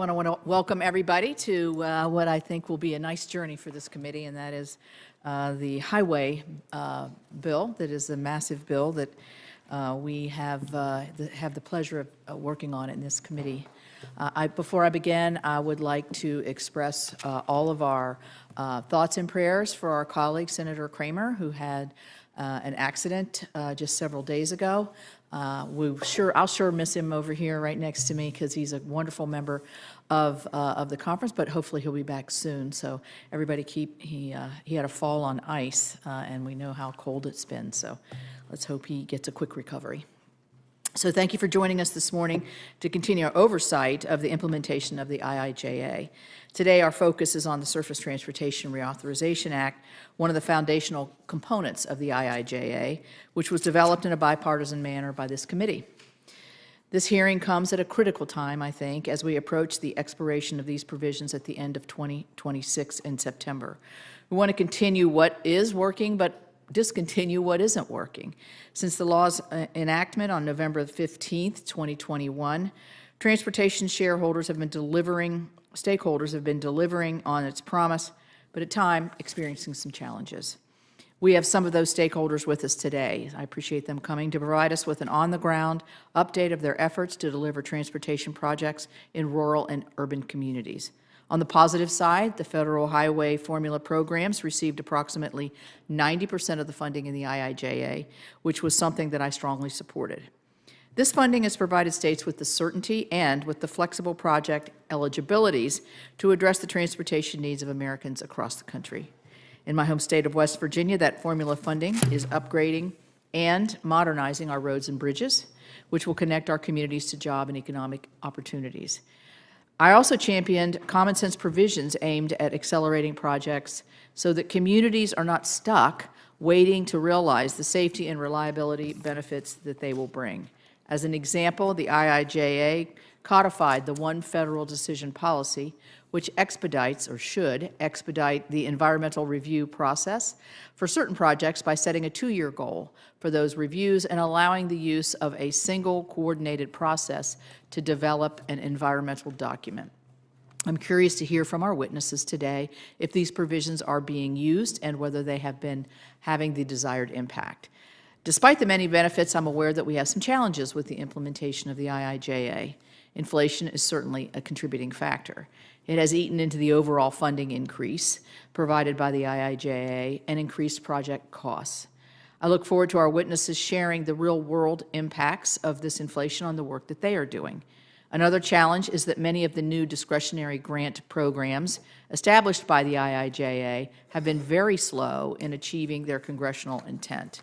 I want to welcome everybody to what I think will be a nice journey for this committee, and that is the highway bill. That is the massive bill that we have the pleasure of working on in this committee. Before I begin, I would like to express all of our thoughts and prayers for our colleague, Senator Kramer, who had an accident just several days ago. I'll sure miss him over here right next to me because he's a wonderful member of the conference, but hopefully he'll be back soon. So everybody he had a fall on ice, and we know how cold it's been. So let's hope he gets a quick recovery. So thank you for joining us this morning to continue our oversight of the implementation of the IIJA. Today, our focus is on the Surface Transportation Reauthorization Act, one of the foundational components of the IIJA, which was developed in a bipartisan manner by this committee. This hearing comes at a critical time, I think, as we approach the expiration of these provisions at the end of 2026 in September. We want to continue what is working, but discontinue what isn't working. Since the law's enactment on November 15th, 2021, transportation stakeholders have been delivering on its promise, but at times experiencing some challenges. We have some of those stakeholders with us today. I appreciate them coming to provide us with an on-the-ground update of their efforts to deliver transportation projects in rural and urban communities. On the positive side, the federal highway formula programs received approximately 90% of the funding in the IIJA, which was something that I strongly supported. This funding has provided states with the certainty and with the flexible project eligibilities to address the transportation needs of Americans across the country. In my home state of West Virginia, that formula funding is upgrading and modernizing our roads and bridges, which will connect our communities to job and economic opportunities. I also championed common sense provisions aimed at accelerating projects so that communities are not stuck waiting to realize the safety and reliability benefits that they will bring. As an example, the IIJA codified the one federal decision policy, which should expedite the environmental review process for certain projects by setting a 2-year goal for those reviews and allowing the use of a single coordinated process to develop an environmental document. I'm curious to hear from our witnesses today if these provisions are being used and whether they have been having the desired impact. Despite the many benefits, I'm aware that we have some challenges with the implementation of the IIJA. Inflation is certainly a contributing factor. It has eaten into the overall funding increase provided by the IIJA and increased project costs. I look forward to our witnesses sharing the real-world impacts of this inflation on the work that they are doing. Another challenge is that many of the new discretionary grant programs established by the IIJA have been very slow in achieving their congressional intent.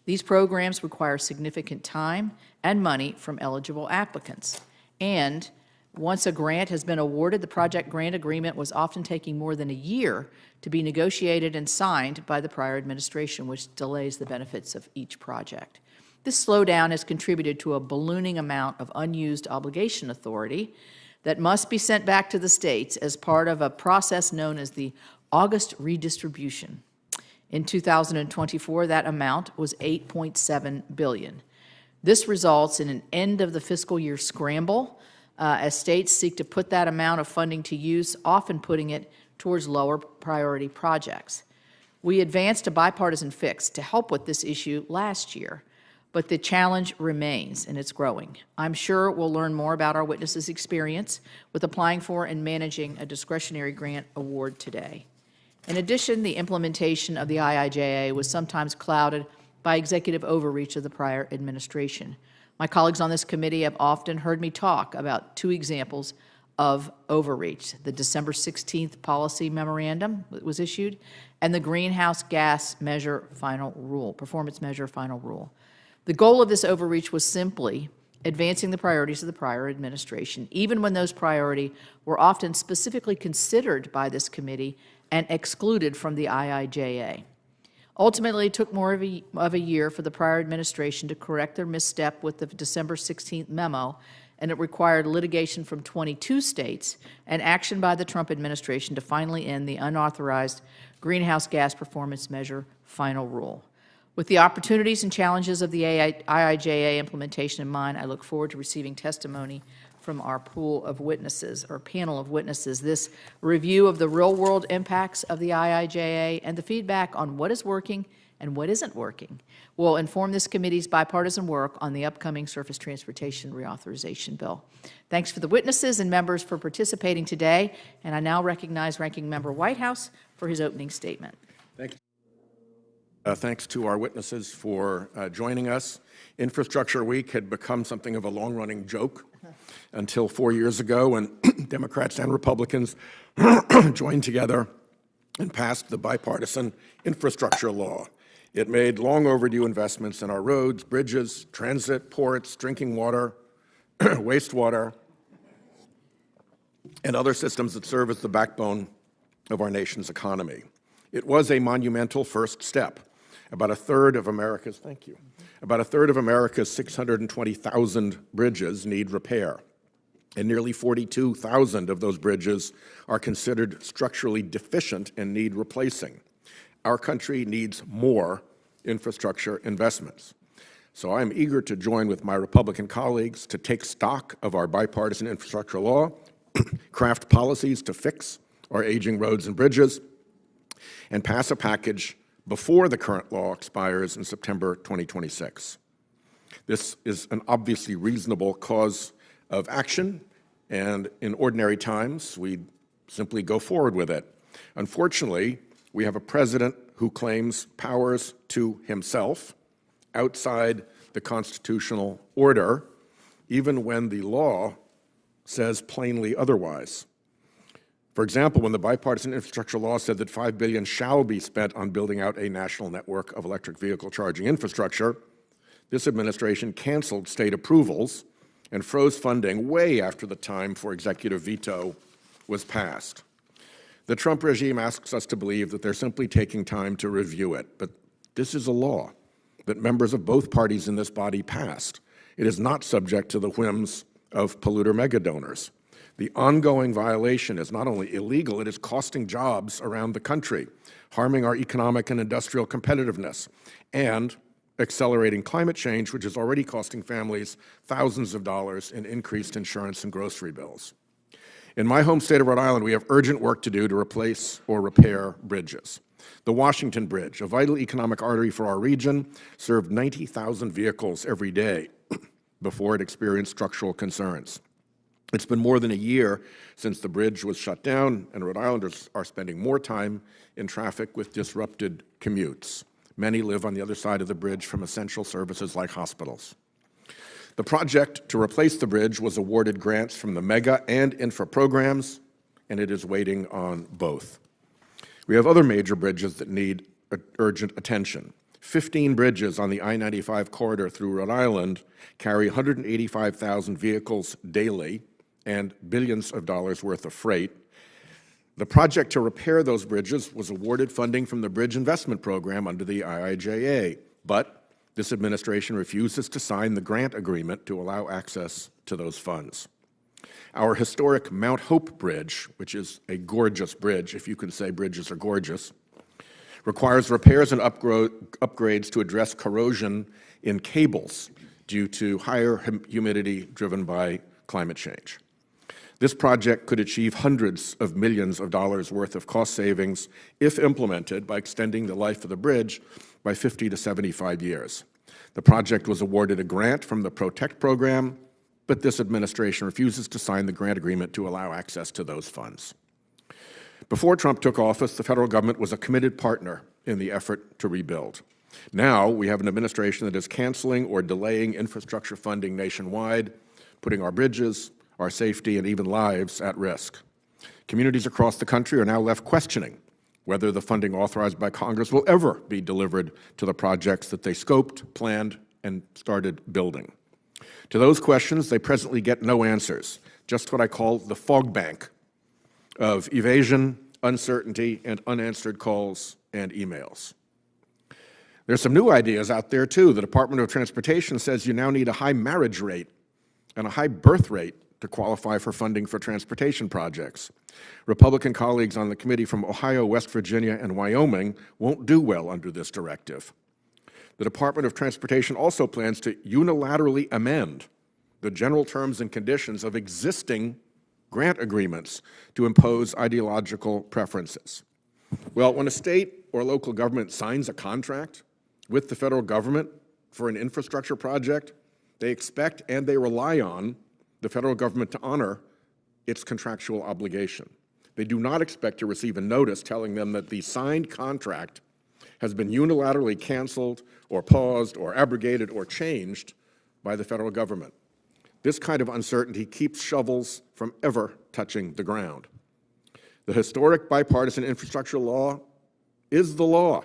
These programs require significant time and money from eligible applicants. And once a grant has been awarded, the project grant agreement was often taking more than a year to be negotiated and signed by the prior administration, which delays the benefits of each project. This slowdown has contributed to a ballooning amount of unused obligation authority that must be sent back to the states as part of a process known as the August redistribution. In 2024, that amount was $8.7 billion. This results in an end of the fiscal year scramble as states seek to put that amount of funding to use, often putting it towards lower priority projects. We advanced a bipartisan fix to help with this issue last year, but the challenge remains and it's growing. I'm sure we'll learn more about our witnesses' experience with applying for and managing a discretionary grant award today. In addition, the implementation of the IIJA was sometimes clouded by executive overreach of the prior administration. My colleagues on this committee have often heard me talk about 2 examples of overreach: the December 16th policy memorandum that was issued and the greenhouse gas performance measure final rule. The goal of this overreach was simply advancing the priorities of the prior administration, even when those priorities were often specifically considered by this committee and excluded from the IIJA. Ultimately, it took more of a year for the prior administration to correct their misstep with the December 16th memo, and it required litigation from 22 states and action by the Trump administration to finally end the unauthorized greenhouse gas performance measure final rule. With the opportunities and challenges of the IIJA implementation in mind, I look forward to receiving testimony from our pool of witnesses, or panel of witnesses. This review of the real-world impacts of the IIJA and the feedback on what is working and what isn't working will inform this committee's bipartisan work on the upcoming Surface Transportation Reauthorization Bill. Thanks for the witnesses and members for participating today, and I now recognize Ranking Member Whitehouse for his opening statement. Thank you. Thanks to our witnesses for joining us. Infrastructure Week had become something of a long-running joke until 4 years ago when Democrats and Republicans joined together and passed the bipartisan infrastructure law. It made long overdue investments in our roads, bridges, transit, ports, drinking water, wastewater, and other systems that serve as the backbone of our nation's economy. It was a monumental first step. About a third of America's 620,000 bridges need repair, and nearly 42,000 of those bridges are considered structurally deficient and need replacing. Our country needs more infrastructure investments. So I am eager to join with my Republican colleagues to take stock of our bipartisan infrastructure law, craft policies to fix our aging roads and bridges, and pass a package before the current law expires in September 2026. This is an obviously reasonable cause of action, and in ordinary times, we'd simply go forward with it. Unfortunately, we have a president who claims powers to himself outside the constitutional order, even when the law says plainly otherwise. For example, when the bipartisan infrastructure law said that $5 billion shall be spent on building out a national network of electric vehicle charging infrastructure, this administration canceled state approvals and froze funding way after the time for executive veto was passed. The Trump regime asks us to believe that they're simply taking time to review it, but this is a law that members of both parties in this body passed. It is not subject to the whims of polluter megadonors. The ongoing violation is not only illegal, it is costing jobs around the country, harming our economic and industrial competitiveness, and accelerating climate change, which is already costing families thousands of dollars in increased insurance and grocery bills. In my home state of Rhode Island, we have urgent work to do to replace or repair bridges. The Washington Bridge, a vital economic artery for our region, served 90,000 vehicles every day before it experienced structural concerns. It's been more than a year since the bridge was shut down, and Rhode Islanders are spending more time in traffic with disrupted commutes. Many live on the other side of the bridge from essential services like hospitals. The project to replace the bridge was awarded grants from the MEGA and infra programs, and it is waiting on both. We have other major bridges that need urgent attention. 15 bridges on the I-95 corridor through Rhode Island carry 185,000 vehicles daily and billions of dollars worth of freight. The project to repair those bridges was awarded funding from the Bridge Investment Program under the IIJA, but this administration refuses to sign the grant agreement to allow access to those funds. Our historic Mount Hope Bridge, which is a gorgeous bridge, if you can say bridges are gorgeous, requires repairs and upgrades to address corrosion in cables due to higher humidity driven by climate change. This project could achieve hundreds of millions of dollars worth of cost savings if implemented by extending the life of the bridge by 50 to 75 years. The project was awarded a grant from the Protect program, but this administration refuses to sign the grant agreement to allow access to those funds. Before Trump took office, the federal government was a committed partner in the effort to rebuild. Now we have an administration that is canceling or delaying infrastructure funding nationwide, putting our bridges, our safety, and even lives at risk. Communities across the country are now left questioning whether the funding authorized by Congress will ever be delivered to the projects that they scoped, planned, and started building. To those questions, they presently get no answers, just what I call the fog bank of evasion, uncertainty, and unanswered calls and emails. There's some new ideas out there, too. The Department of Transportation says you now need a high marriage rate and a high birth rate to qualify for funding for transportation projects. Republican colleagues on the committee from Ohio, West Virginia, and Wyoming won't do well under this directive. The Department of Transportation also plans to unilaterally amend the general terms and conditions of existing grant agreements to impose ideological preferences. Well, when a state or local government signs a contract with the federal government for an infrastructure project, they expect and they rely on the federal government to honor its contractual obligation. They do not expect to receive a notice telling them that the signed contract has been unilaterally canceled or paused or abrogated or changed by the federal government. This kind of uncertainty keeps shovels from ever touching the ground. The historic bipartisan infrastructure law is the law.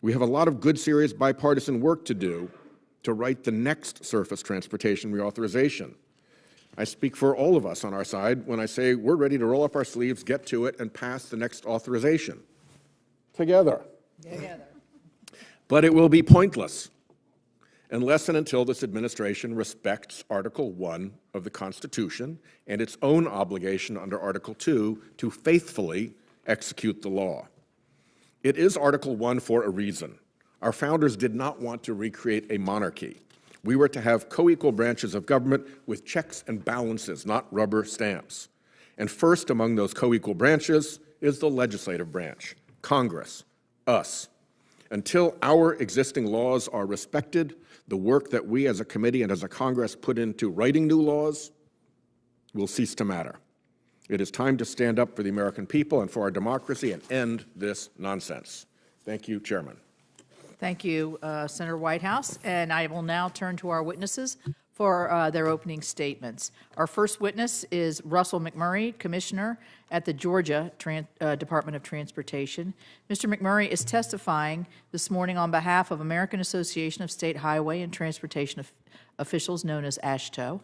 We have a lot of good, serious bipartisan work to do to write the next surface transportation reauthorization. I speak for all of us on our side when I say we're ready to roll up our sleeves, get to it, and pass the next authorization. Together. But it will be pointless unless and until this administration respects Article 1 of the Constitution and its own obligation under Article 2 to faithfully execute the law. It is Article 1 for a reason. Our founders did not want to recreate a monarchy. We were to have co-equal branches of government with checks and balances, not rubber stamps. And first among those co-equal branches is the legislative branch, Congress, us. Until our existing laws are respected, the work that we as a committee and as a Congress put into writing new laws will cease to matter. It is time to stand up for the American people and for our democracy and end this nonsense. Thank you, Chairman. Thank you, Senator Whitehouse. And I will now turn to our witnesses for their opening statements. Our first witness is Russell McMurry, Commissioner at the Georgia Department of Transportation. Mr. McMurray is testifying this morning on behalf of American Association of State Highway and Transportation Officials, known as AASHTO.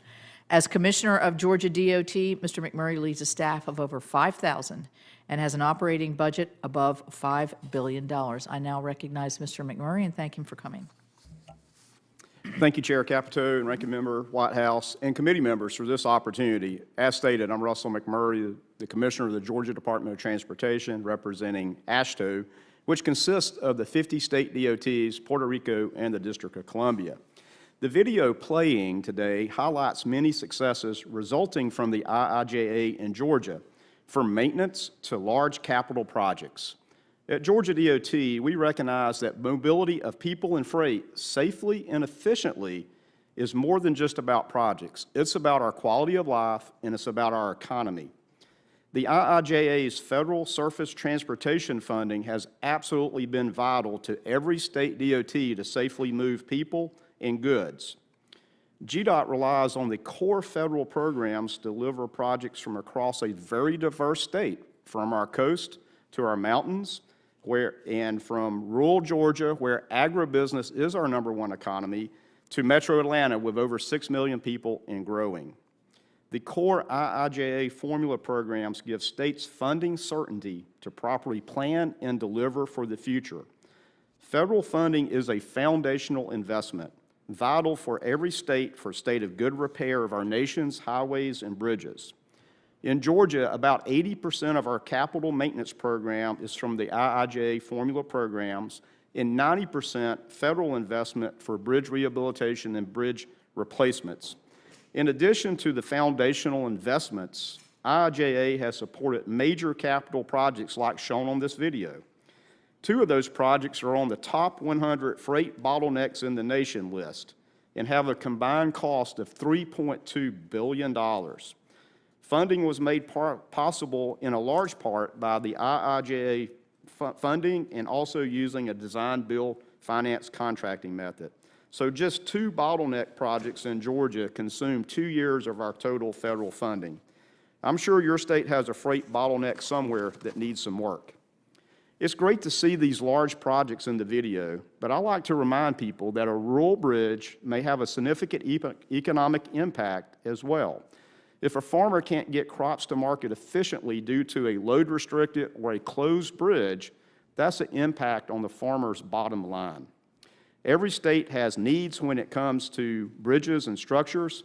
As Commissioner of Georgia DOT, Mr. McMurray leads a staff of over 5,000 and has an operating budget above $5 billion. I now recognize Mr. McMurray and thank him for coming. Thank you, Chair Capito and Ranking Member Whitehouse and committee members for this opportunity. As stated, I'm Russell McMurray, the Commissioner of the Georgia Department of Transportation, representing AASHTO, which consists of the 50 state DOTs, Puerto Rico, and the District of Columbia. The video playing today highlights many successes resulting from the IIJA in Georgia, from maintenance to large capital projects. At Georgia DOT, we recognize that mobility of people and freight safely and efficiently is more than just about projects. It's about our quality of life, and it's about our economy. The IIJA's federal surface transportation funding has absolutely been vital to every state DOT to safely move people and goods. GDOT relies on the core federal programs to deliver projects from across a very diverse state, from our coast to our mountains, and from rural Georgia, where agribusiness is our #1 economy, to metro Atlanta with over 6 million people and growing. The core IIJA formula programs give states funding certainty to properly plan and deliver for the future. Federal funding is a foundational investment, vital for every state for state of good repair of our nation's highways and bridges. In Georgia, about 80% of our capital maintenance program is from the IIJA formula programs and 90% federal investment for bridge rehabilitation and bridge replacements. In addition to the foundational investments, IIJA has supported major capital projects like shown on this video. 2 of those projects are on the top 100 freight bottlenecks in the nation list and have a combined cost of $3.2 billion. Funding was made possible in a large part by the IIJA funding and also using a design-build finance contracting method. So just 2 bottleneck projects in Georgia consume 2 years of our total federal funding. I'm sure your state has a freight bottleneck somewhere that needs some work. It's great to see these large projects in the video, but I like to remind people that a rural bridge may have a significant economic impact as well. If a farmer can't get crops to market efficiently due to a load-restricted or a closed bridge, that's an impact on the farmer's bottom line. Every state has needs when it comes to bridges and structures,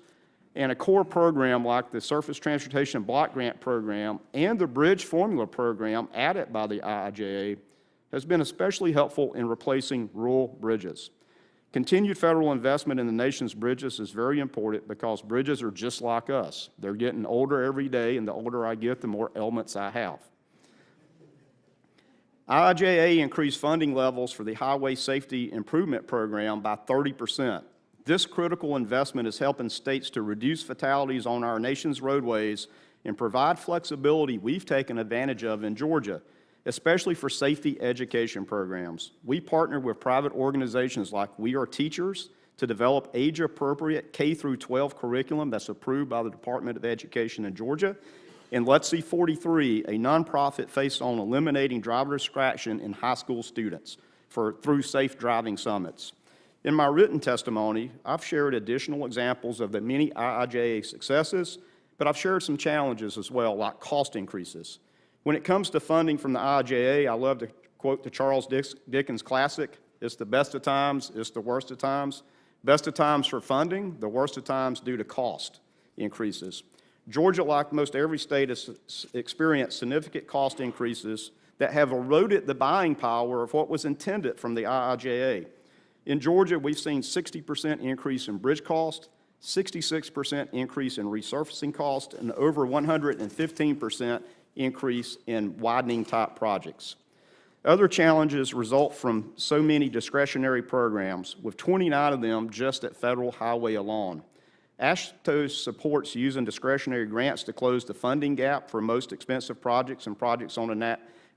and a core program like the Surface Transportation Block Grant Program and the Bridge Formula Program added by the IIJA has been especially helpful in replacing rural bridges. Continued federal investment in the nation's bridges is very important because bridges are just like us. They're getting older every day, and the older I get, the more ailments I have. IIJA increased funding levels for the Highway Safety Improvement Program by 30%. This critical investment is helping states to reduce fatalities on our nation's roadways and provide flexibility we've taken advantage of in Georgia, especially for safety education programs. We partner with private organizations like We Are Teachers to develop age-appropriate K-12 curriculum that's approved by the Department of Education in Georgia, and Let's See 43, a nonprofit focused on eliminating driver distraction in high school students through safe driving summits. In my written testimony, I've shared additional examples of the many IIJA successes, but I've shared some challenges as well, like cost increases. When it comes to funding from the IIJA, I love to quote the Charles Dickens classic, "It's the best of times, it's the worst of times." Best of times for funding, the worst of times due to cost increases. Georgia, like most every state, has experienced significant cost increases that have eroded the buying power of what was intended from the IIJA. In Georgia, we've seen 60% increase in bridge cost, 66% increase in resurfacing cost, and over 115% increase in widening type projects. Other challenges result from so many discretionary programs, with 29 of them just at federal highway alone. ASHTO supports using discretionary grants to close the funding gap for most expensive projects and projects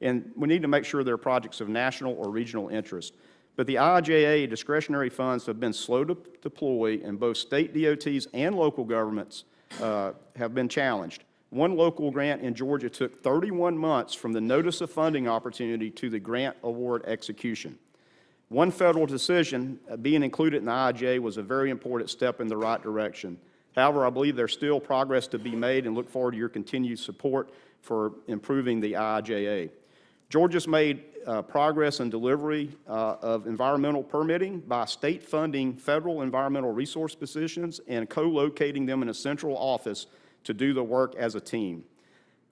and we need to make sure they're projects of national or regional interest. But the IIJA discretionary funds have been slow to deploy, and both state DOTs and local governments have been challenged. One local grant in Georgia took 31 months from the notice of funding opportunity to the grant award execution. One federal decision being included in the IIJA was a very important step in the right direction. However, I believe there's still progress to be made and look forward to your continued support for improving the IIJA. Georgia's made progress in delivery of environmental permitting by state funding federal environmental resource positions and co-locating them in a central office to do the work as a team.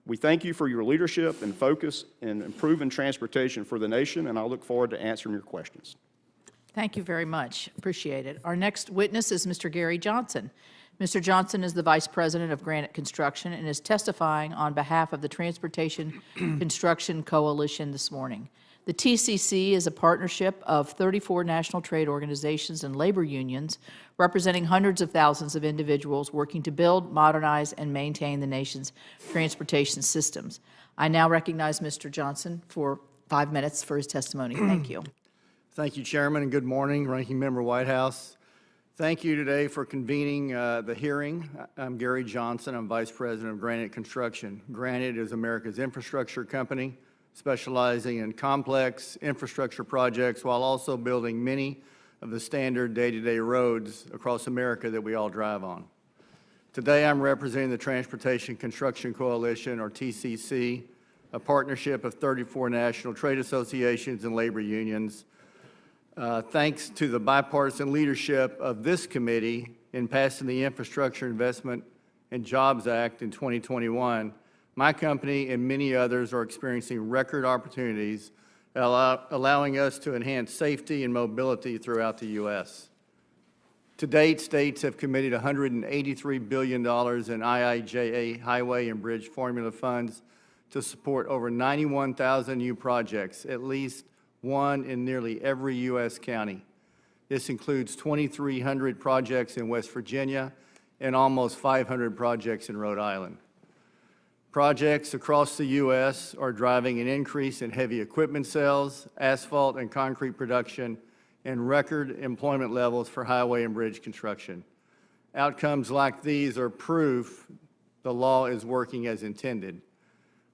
We thank you for your leadership and focus in improving transportation for the nation, and I look forward to answering your questions. Thank you very much. Appreciate it. Our next witness is Mr. Gary Johnson. Mr. Johnson is the Vice President of Granite Construction and is testifying on behalf of the Transportation Construction Coalition this morning. The TCC is a partnership of 34 national trade organizations and labor unions representing hundreds of thousands of individuals working to build, modernize, and maintain the nation's transportation systems. I now recognize Mr. Johnson for 5 minutes for his testimony. Thank you. Thank you, Chairman, and good morning, Ranking Member Whitehouse. Thank you today for convening the hearing. I'm Gary Johnson. I'm Vice President of Granite Construction. Granite is America's infrastructure company, specializing in complex infrastructure projects while also building many of the standard day-to-day roads across America that we all drive on. Today, I'm representing the Transportation Construction Coalition, or TCC, a partnership of 34 national trade associations and labor unions. Thanks to the bipartisan leadership of this committee in passing the Infrastructure Investment and Jobs Act in 2021, my company and many others are experiencing record opportunities, allowing us to enhance safety and mobility throughout the U.S. To date, states have committed $183 billion in IIJA highway and bridge formula funds to support over 91,000 new projects, at least one in nearly every U.S. county. This includes 2,300 projects in West Virginia and almost 500 projects in Rhode Island. Projects across the U.S. are driving an increase in heavy equipment sales, asphalt and concrete production, and record employment levels for highway and bridge construction. Outcomes like these are proof the law is working as intended.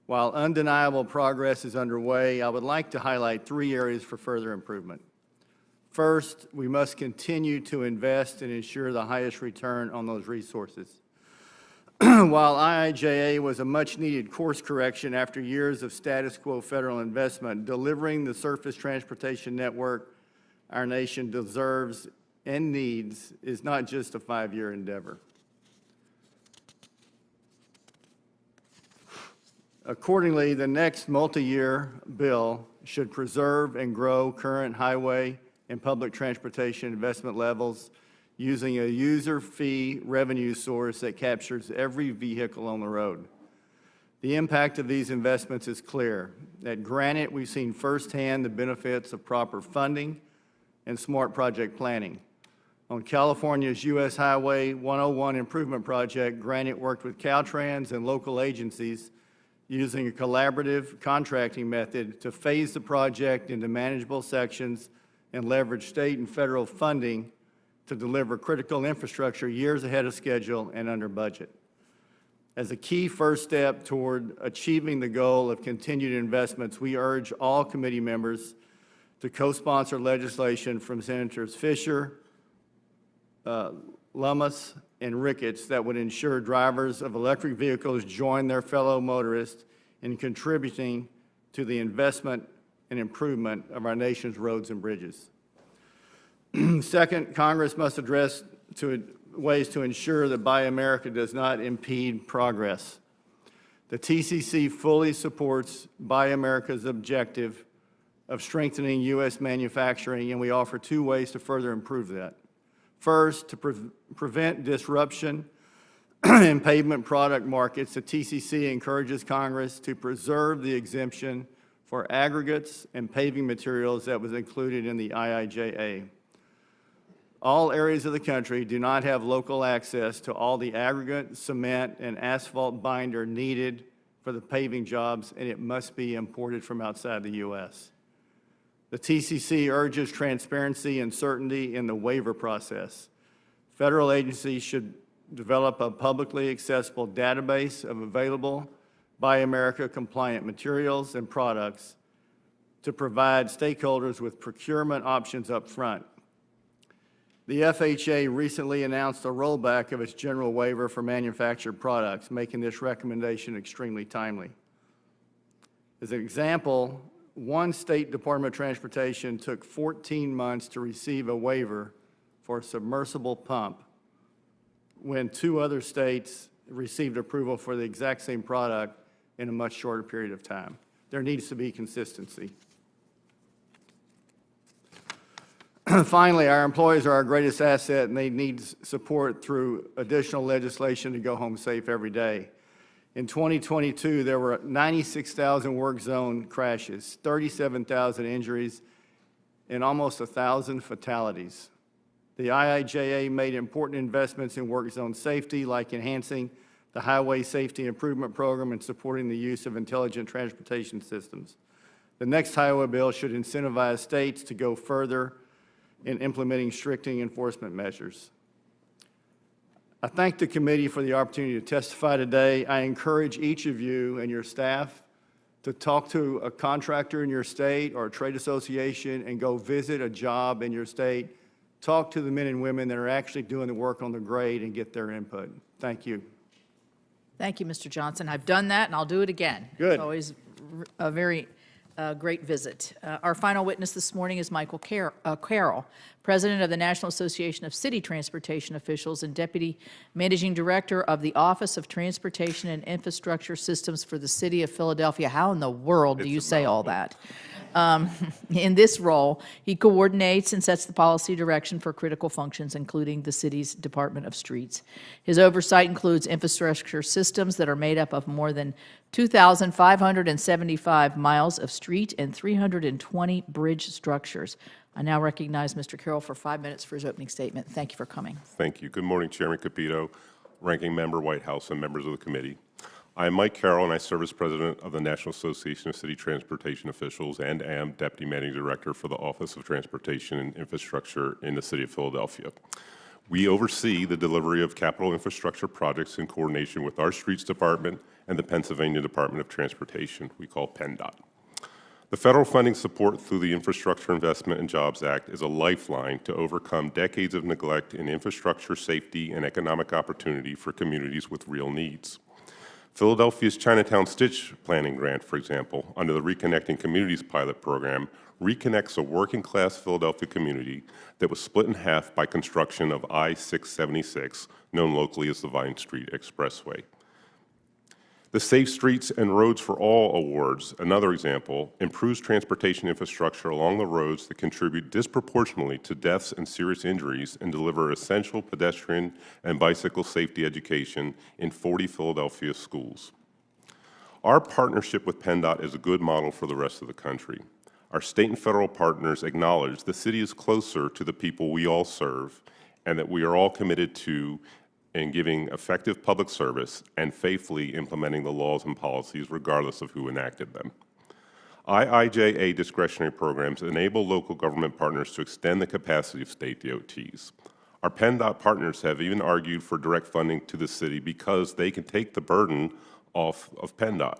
While undeniable progress is underway, I would like to highlight 3 areas for further improvement. First, we must continue to invest and ensure the highest return on those resources. While IIJA was a much-needed course correction after years of status quo federal investment, delivering the surface transportation network our nation deserves and needs is not just a 5-year endeavor. Accordingly, the next multi-year bill should preserve and grow current highway and public transportation investment levels using a user fee revenue source that captures every vehicle on the road. The impact of these investments is clear. At Granite, we've seen firsthand the benefits of proper funding and smart project planning. On California's U.S. Highway 101 improvement project, Granite worked with Caltrans and local agencies using a collaborative contracting method to phase the project into manageable sections and leverage state and federal funding to deliver critical infrastructure years ahead of schedule and under budget. As a key first step toward achieving the goal of continued investments, we urge all committee members to co-sponsor legislation from Senators Fisher, Lummis, and Ricketts that would ensure drivers of electric vehicles join their fellow motorists in contributing to the investment and improvement of our nation's roads and bridges. Second, Congress must address ways to ensure that Buy America does not impede progress. The TCC fully supports Buy America's objective of strengthening U.S. manufacturing, and we offer two ways to further improve that. First, to prevent disruption in pavement product markets, the TCC encourages Congress to preserve the exemption for aggregates and paving materials that was included in the IIJA. All areas of the country do not have local access to all the aggregate, cement, and asphalt binder needed for the paving jobs, and it must be imported from outside the U.S. The TCC urges transparency and certainty in the waiver process. Federal agencies should develop a publicly accessible database of available Buy America compliant materials and products to provide stakeholders with procurement options up front. The FHA recently announced a rollback of its general waiver for manufactured products, making this recommendation extremely timely. As an example, one state Department of Transportation took 14 months to receive a waiver for a submersible pump when two other states received approval for the exact same product in a much shorter period of time. There needs to be consistency. Finally, our employees are our greatest asset, and they need support through additional legislation to go home safe every day. In 2022, there were 96,000 work zone crashes, 37,000 injuries, and almost 1,000 fatalities. The IIJA made important investments in work zone safety, like enhancing the Highway Safety Improvement Program and supporting the use of intelligent transportation systems. The next highway bill should incentivize states to go further in implementing strict enforcement measures. I thank the committee for the opportunity to testify today. I encourage each of you and your staff to talk to a contractor in your state or a trade association and go visit a job in your state. Talk to the men and women that are actually doing the work on the grade and get their input. Thank you. Thank you, Mr. Johnson. I've done that, and I'll do it again. Good. It's always a very great visit. Our final witness this morning is Michael Carroll, President of the National Association of City Transportation Officials and Deputy Managing Director of the Office of Transportation and Infrastructure Systems for the City of Philadelphia. How in the world do you say all that? In this role, he coordinates and sets the policy direction for critical functions, including the city's Department of Streets. His oversight includes infrastructure systems that are made up of more than 2,575 miles of street and 320 bridge structures. I now recognize Mr. Carroll for 5 minutes for his opening statement. Thank you for coming. Thank you. Good morning, Chairman Capito, Ranking Member Whitehouse, and members of the committee. I am Mike Carroll, and I serve as President of the National Association of City Transportation Officials and am Deputy Managing Director for the Office of Transportation and Infrastructure in the City of Philadelphia. We oversee the delivery of capital infrastructure projects in coordination with our Streets Department and the Pennsylvania Department of Transportation, we call PennDOT. The federal funding support through the Infrastructure Investment and Jobs Act is a lifeline to overcome decades of neglect in infrastructure, safety, and economic opportunity for communities with real needs. Philadelphia's Chinatown Stitch Planning Grant, for example, under the Reconnecting Communities pilot program, reconnects a working-class Philadelphia community that was split in half by construction of I-676, known locally as the Vine Street Expressway. The Safe Streets and Roads for All Awards, another example, improves transportation infrastructure along the roads that contribute disproportionately to deaths and serious injuries and deliver essential pedestrian and bicycle safety education in 40 Philadelphia schools. Our partnership with PennDOT is a good model for the rest of the country. Our state and federal partners acknowledge the city is closer to the people we all serve and that we are all committed to in giving effective public service and faithfully implementing the laws and policies regardless of who enacted them. IIJA discretionary programs enable local government partners to extend the capacity of state DOTs. Our PennDOT partners have even argued for direct funding to the city because they can take the burden off of PennDOT.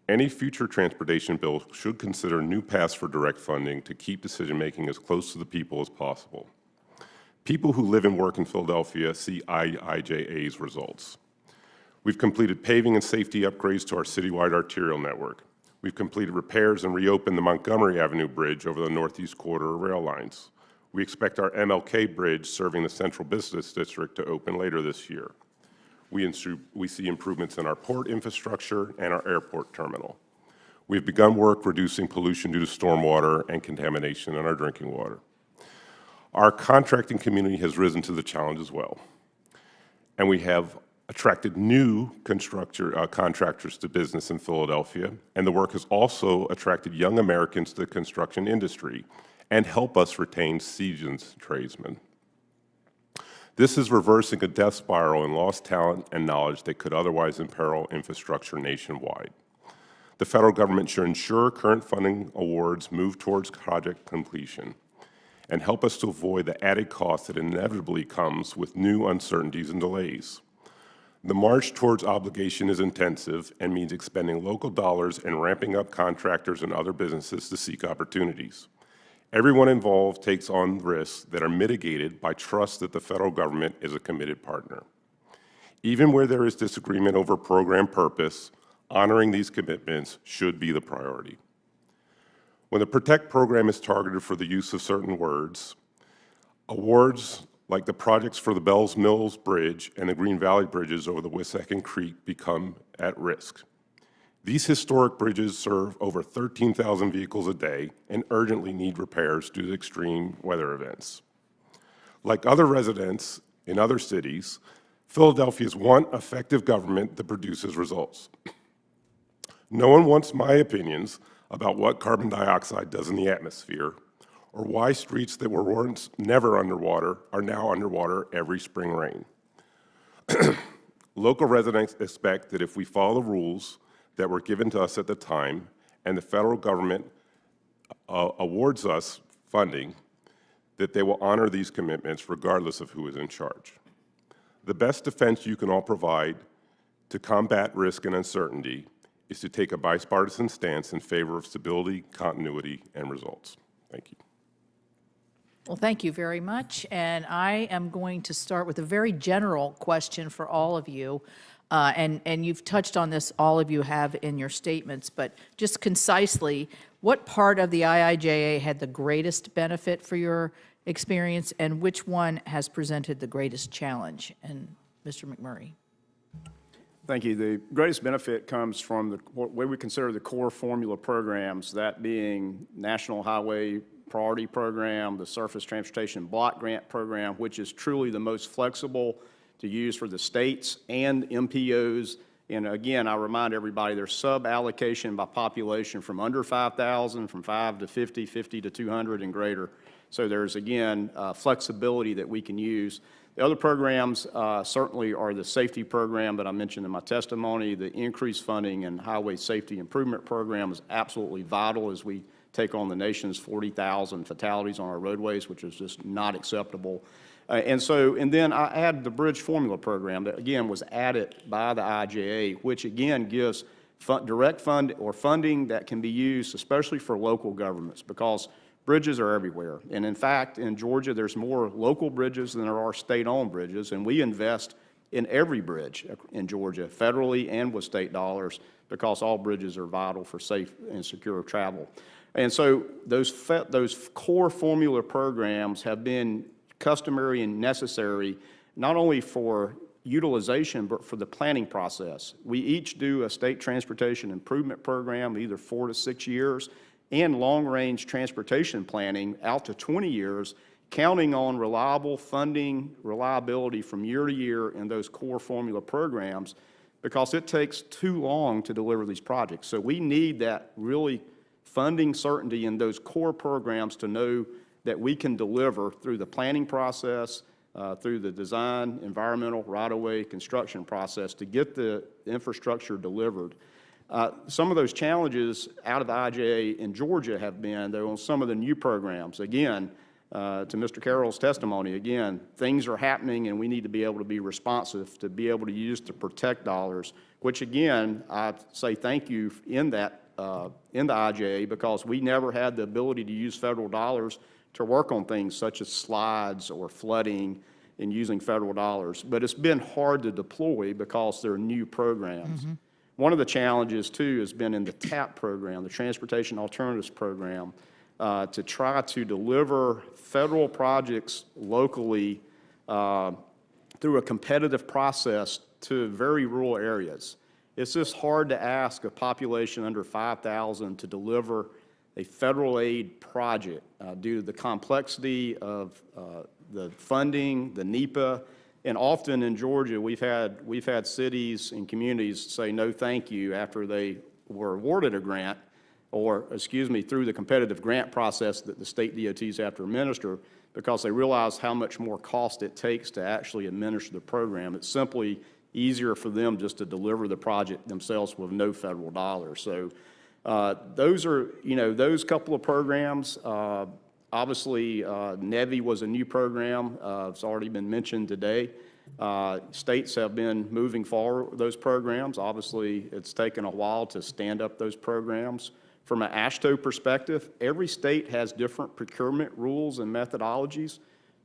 Any future transportation bill should consider new paths for direct funding to keep decision-making as close to the people as possible. People who live and work in Philadelphia see IIJA's results. We've completed paving and safety upgrades to our citywide arterial network. We've completed repairs and reopened the Montgomery Avenue Bridge over the Northeast Corridor rail lines. We expect our MLK Bridge serving the Central Business District to open later this year. We see improvements in our port infrastructure and our airport terminal. We've begun work reducing pollution due to stormwater and contamination in our drinking water. Our contracting community has risen to the challenge as well, and we have attracted new contractors to business in Philadelphia, and the work has also attracted young Americans to the construction industry and help us retain seasoned tradesmen. This is reversing a death spiral in lost talent and knowledge that could otherwise imperil infrastructure nationwide. The federal government should ensure current funding awards move towards project completion and help us to avoid the added cost that inevitably comes with new uncertainties and delays. The march towards obligation is intensive and means expending local dollars and ramping up contractors and other businesses to seek opportunities. Everyone involved takes on risks that are mitigated by trust that the federal government is a committed partner. Even where there is disagreement over program purpose, honoring these commitments should be the priority. When the PROTECT program is targeted for the use of certain words, awards like the projects for the Bells Mills Bridge and the Green Valley Bridges over the Wissahickon Creek become at risk. These historic bridges serve over 13,000 vehicles a day and urgently need repairs due to extreme weather events. Like other residents in other cities, Philadelphians want effective government that produces results. No one wants my opinions about what carbon dioxide does in the atmosphere, or why streets that were once never underwater are now underwater every spring rain. Local residents expect that if we follow the rules that were given to us at the time and the federal government awards us funding, that they will honor these commitments regardless of who is in charge. The best defense you can all provide to combat risk and uncertainty is to take a bipartisan stance in favor of stability, continuity, and results. Thank you. Well, thank you very much. And I am going to start with a very general question for all of you. And you've touched on this, all of you have in your statements, but just concisely, what part of the IIJA had the greatest benefit for your experience, and which one has presented the greatest challenge? And Mr. McMurry. Thank you. The greatest benefit comes from what we consider the core formula programs, that being National Highway Priority Program, the Surface Transportation Block Grant Program, which is truly the most flexible to use for the states and MPOs. And again, I remind everybody there's sub-allocation by population from under 5,000, from 5 to 50, 50 to 200 and greater. So there's, again, flexibility that we can use. The other programs certainly are the safety program that I mentioned in my testimony. The increased funding and highway safety improvement program is absolutely vital as we take on the nation's 40,000 fatalities on our roadways, which is just not acceptable. And then I add the bridge formula program that, again, was added by the IIJA, which, again, gives direct funding that can be used, especially for local governments, because bridges are everywhere. And in fact, in Georgia, there's more local bridges than there are state-owned bridges, and we invest in every bridge in Georgia, federally and with state dollars, because all bridges are vital for safe and secure travel. And so those core formula programs have been customary and necessary, not only for utilization, but for the planning process. We each do a state transportation improvement program, either 4 to 6 years, and long-range transportation planning out to 20 years, counting on reliable funding, reliability from year to year in those core formula programs, because it takes too long to deliver these projects. So we need that really funding certainty in those core programs to know that we can deliver through the planning process, through the design, environmental, right-of-way, construction process to get the infrastructure delivered. Some of those challenges out of the IJA in Georgia have been, though, on some of the new programs. Again, to Mr. Carroll's testimony, again, things are happening and we need to be able to be responsive, to be able to use to protect dollars, which again, I say thank you in the IJA, because we never had the ability to use federal dollars to work on things such as slides or flooding and using federal dollars. But it's been hard to deploy because they're new programs. One of the challenges, too, has been in the TAP program, the Transportation Alternatives Program, to try to deliver federal projects locally through a competitive process to very rural areas. It's just hard to ask a population under 5,000 to deliver a federal aid project due to the complexity of the funding, the NEPA, and often in Georgia, we've had cities and communities say no thank you after they were awarded a grant, or, excuse me, through the competitive grant process that the state DOTs have to administer, because they realize how much more cost it takes to actually administer the program. It's simply easier for them just to deliver the project themselves with no federal dollars. So those are, those couple of programs. Obviously, NEVI was a new program. It's already been mentioned today. States have been moving forward with those programs. Obviously, it's taken a while to stand up those programs. From an AASHTO perspective, every state has different procurement rules and methodologies.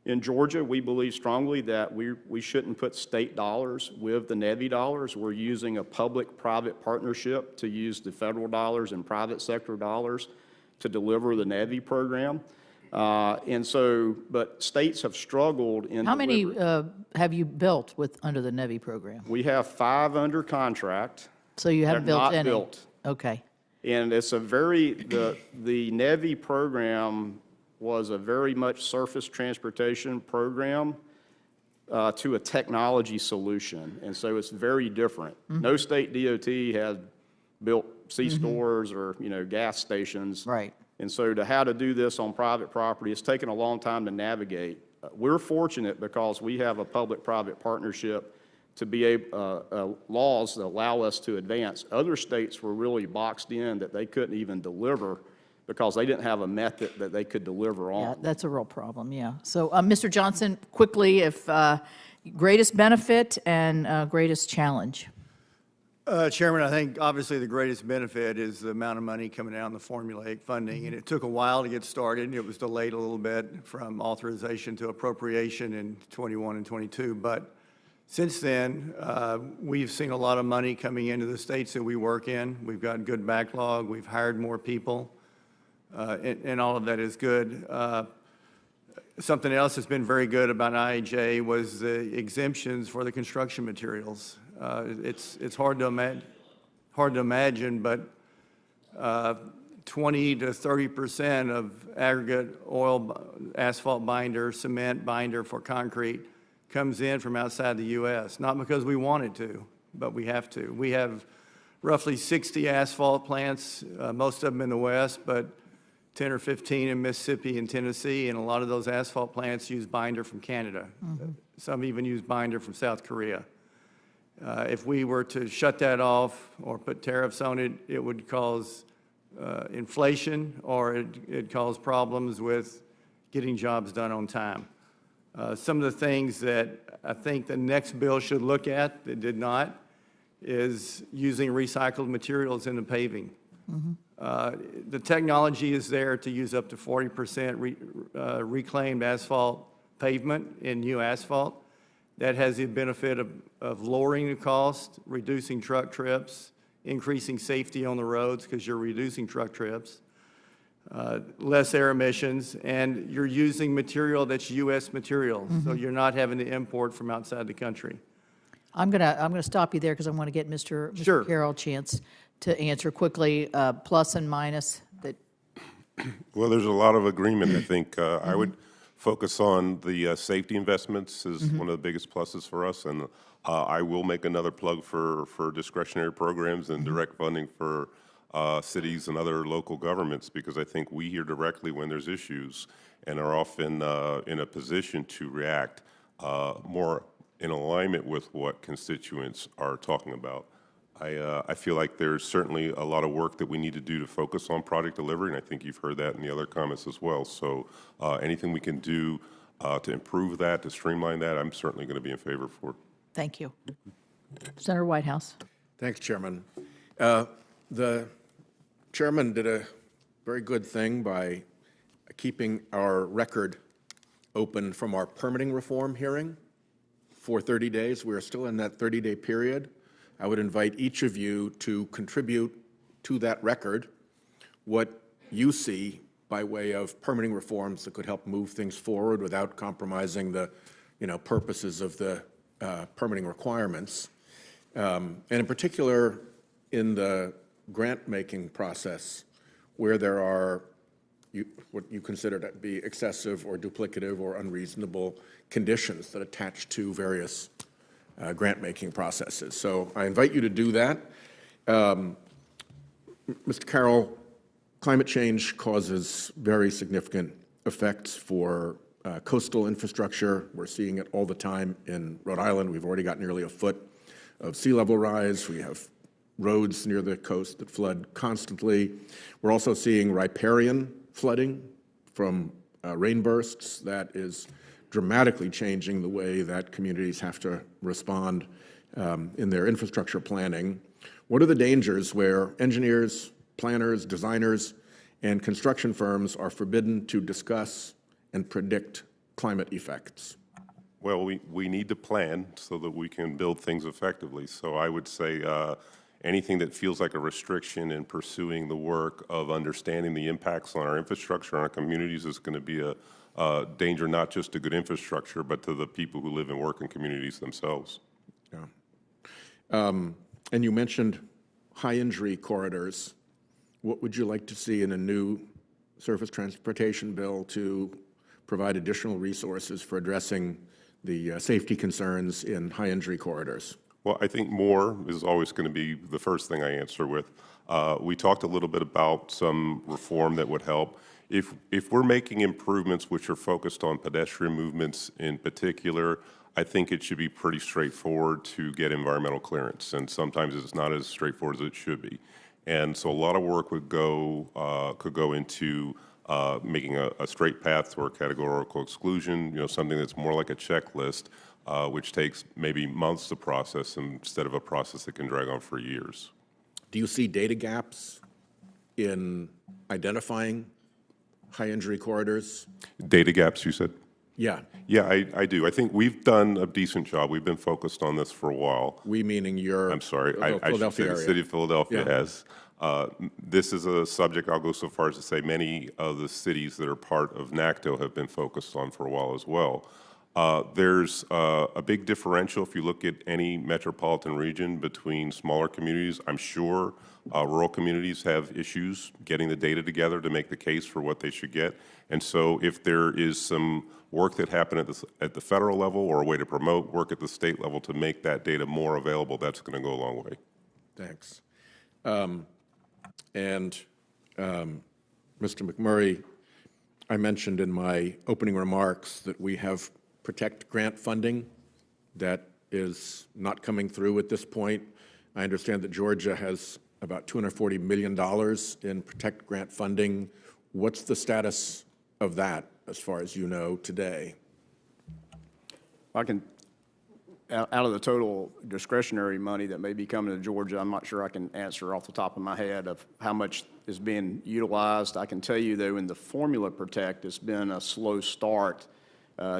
In Georgia, we believe strongly that we shouldn't put state dollars with the NEVI dollars. We're using a public-private partnership to use the federal dollars and private sector dollars to deliver the NEVI program. But states have struggled in How many delivering. have you built under the NEVI program? We have 5 under contract. So you haven't They're built not any? built. Okay. And it's the NEVI program was a very much surface transportation program to a technology solution. And so it's very different. No state DOT has built C-stores or, gas stations. Right. And so how to do this on private property, it's taken a long time to navigate. We're fortunate because we have a public-private partnership to be able, laws that allow us to advance. Other states were really boxed in that they couldn't even deliver because they didn't have a method that they could deliver on. Yeah, that's a real problem, yeah. So, Mr. Johnson, quickly, if greatest benefit and greatest challenge? Chairman, I think obviously the greatest benefit is the amount of money coming out in the formulaic funding, and it took a while to get started. It was delayed a little bit from authorization to appropriation in 21 and 22, but since then, we've seen a lot of money coming into the states that we work in. We've got good backlog. We've hired more people, and all of that is good. Something else that's been very good about IAJ was the exemptions for the construction materials. It's hard to imagine, but 20 to 30% of aggregate oil, asphalt binder, cement binder for concrete comes in from outside the U.S., not because we wanted to, but we have to. We have roughly 60 asphalt plants, most of them in the West, but 10 or 15 in Mississippi and Tennessee, and a lot of those asphalt plants use binder from Canada. Some even use binder from South Korea. If we were to shut that off or put tariffs on it, it would cause inflation, or it'd cause problems with getting jobs done on time. Some of the things that I think the next bill should look at that did not is using recycled materials in the paving. The technology is there to use up to 40% reclaimed asphalt pavement in new asphalt. That has the benefit of lowering the cost, reducing truck trips, increasing safety on the roads because you're reducing truck trips, less air emissions, and you're using material that's U.S. material, so you're not having to import from outside the country. I'm gonna stop you there because I want to get Sure. Mr. Carroll a chance to answer quickly, plus and minus that. Well, there's a lot of agreement. I think I would focus on the safety investments is one of the biggest pluses for us, and I will make another plug for discretionary programs and direct funding for cities and other local governments, because I think we hear directly when there's issues and are often in a position to react more in alignment with what constituents are talking about. I feel like there's certainly a lot of work that we need to do to focus on project delivery, and I think you've heard that in the other comments as well. So anything we can do to improve that, to streamline that, I'm certainly going to be in favor for. Thank you. Senator Whitehouse. Thanks, Chairman. The chairman did a very good thing by keeping our record open from our permitting reform hearing for 30 days. We are still in that 30-day period. I would invite each of you to contribute to that record what you see by way of permitting reforms that could help move things forward without compromising the, purposes of the permitting requirements. And in particular, in the grant-making process, where there are what you consider to be excessive or duplicative or unreasonable conditions that attach to various grant-making processes. So I invite you to do that. Mr. Carroll, climate change causes very significant effects for coastal infrastructure. We're seeing it all the time in Rhode Island. We've already got nearly a foot of sea level rise. We have roads near the coast that flood constantly. We're also seeing riparian flooding from rainbursts that is dramatically changing the way that communities have to respond in their infrastructure planning. What are the dangers where engineers, planners, designers, and construction firms are forbidden to discuss and predict climate effects? Well, we need to plan so that we can build things effectively. So I would say anything that feels like a restriction in pursuing the work of understanding the impacts on our infrastructure and our communities is going to be a danger not just to good infrastructure, but to the people who live and work in communities themselves. Yeah. And you mentioned high injury corridors. What would you like to see in a new surface transportation bill to provide additional resources for addressing the safety concerns in high injury corridors? Well, I think more is always going to be the first thing I answer with. We talked a little bit about some reform that would help. If we're making improvements which are focused on pedestrian movements in particular, I think it should be pretty straightforward to get environmental clearance, and sometimes it's not as straightforward as it should be. And so a lot of work could go into making a straight path or categorical exclusion, something that's more like a checklist, which takes maybe months to process instead of a process that can drag on for years. Do you see data gaps in identifying high injury corridors? Data gaps, you said? Yeah. Yeah, I do. I think we've done a decent job. We've been focused on this for a while. We meaning your I'm sorry, I should say Philadelphia the area. city of Philadelphia Yeah. has. This is a subject I'll go so far as to say many of the cities that are part of NACTO have been focused on for a while as well. There's a big differential if you look at any metropolitan region between smaller communities. I'm sure rural communities have issues getting the data together to make the case for what they should get. And so if there is some work that happened at the federal level or a way to promote work at the state level to make that data more available, that's going to go a long way. Thanks. Mr. McMurry, I mentioned in my opening remarks that we have Protect grant funding that is not coming through at this point. I understand that Georgia has about $240 million in Protect grant funding. What's the status of that, as far as you know, today? Out of the total discretionary money that may be coming to Georgia, I'm not sure I can answer off the top of my head of how much is being utilized. I can tell you, though, in the Formula Protect, it's been a slow start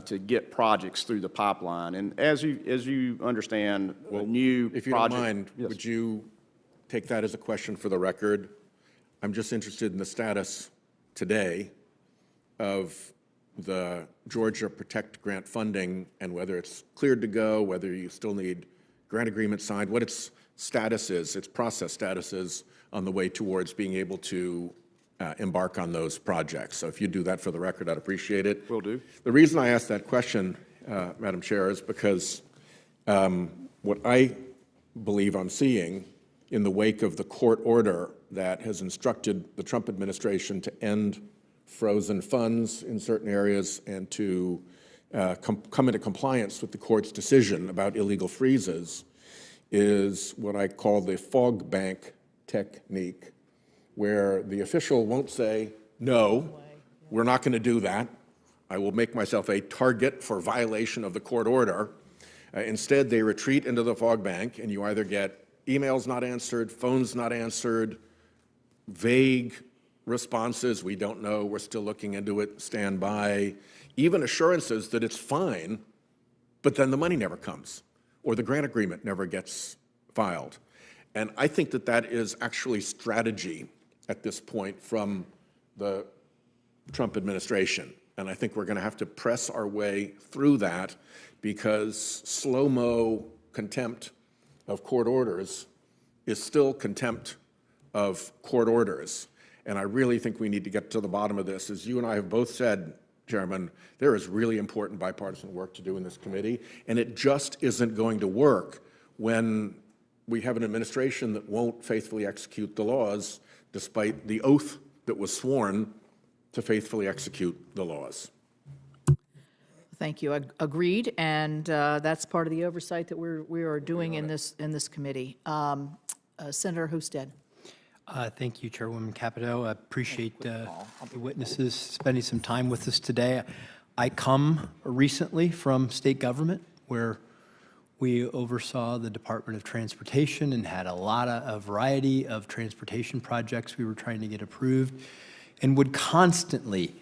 to get projects through the pipeline. And as you understand, new project. If you don't mind, yes. would you take that as a question for the record? I'm just interested in the status today of the Georgia Protect grant funding and whether it's cleared to go, whether you still need grant agreement signed, what its status is, its process status is on the way towards being able to embark on those projects. So if you do that for the record, I'd appreciate it. Will do. The reason I asked that question, Madam Chair, is because what I believe I'm seeing in the wake of the court order that has instructed the Trump administration to end frozen funds in certain areas and to come into compliance with the court's decision about illegal freezes is what I call the fog bank technique, where the official won't say, no, we're not going to do that. I will make myself a target for violation of the court order. Instead, they retreat into the fog bank, and you either get emails not answered, phones not answered, vague responses, we don't know, we're still looking into it, stand by, even assurances that it's fine, but then the money never comes, or the grant agreement never gets filed. And I think that that is actually strategy at this point from the Trump administration. And I think we're going to have to press our way through that, because slow-mo contempt of court orders is still contempt of court orders. And I really think we need to get to the bottom of this. As you and I have both said, Chairman, there is really important bipartisan work to do in this committee, and it just isn't going to work when we have an administration that won't faithfully execute the laws despite the oath that was sworn to faithfully execute the laws. Thank you. Agreed, and that's part of the oversight that we are doing in this committee. Senator Husted. Thank you, Chairwoman Capito. I appreciate the witnesses spending some time with us today. I come recently from state government, where we oversaw the Department of Transportation and had a variety of transportation projects we were trying to get approved, and would constantly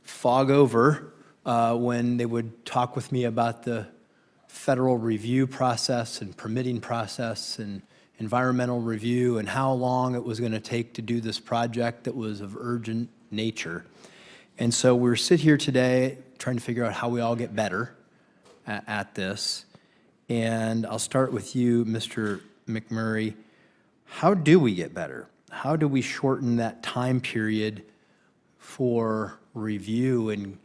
fog over when they would talk with me about the federal review process and permitting process and environmental review and how long it was going to take to do this project that was of urgent nature. And so we're sit here today trying to figure out how we all get better at this. And I'll start with you, Mr. McMurry. How do we get better? How do we shorten that time period for review, and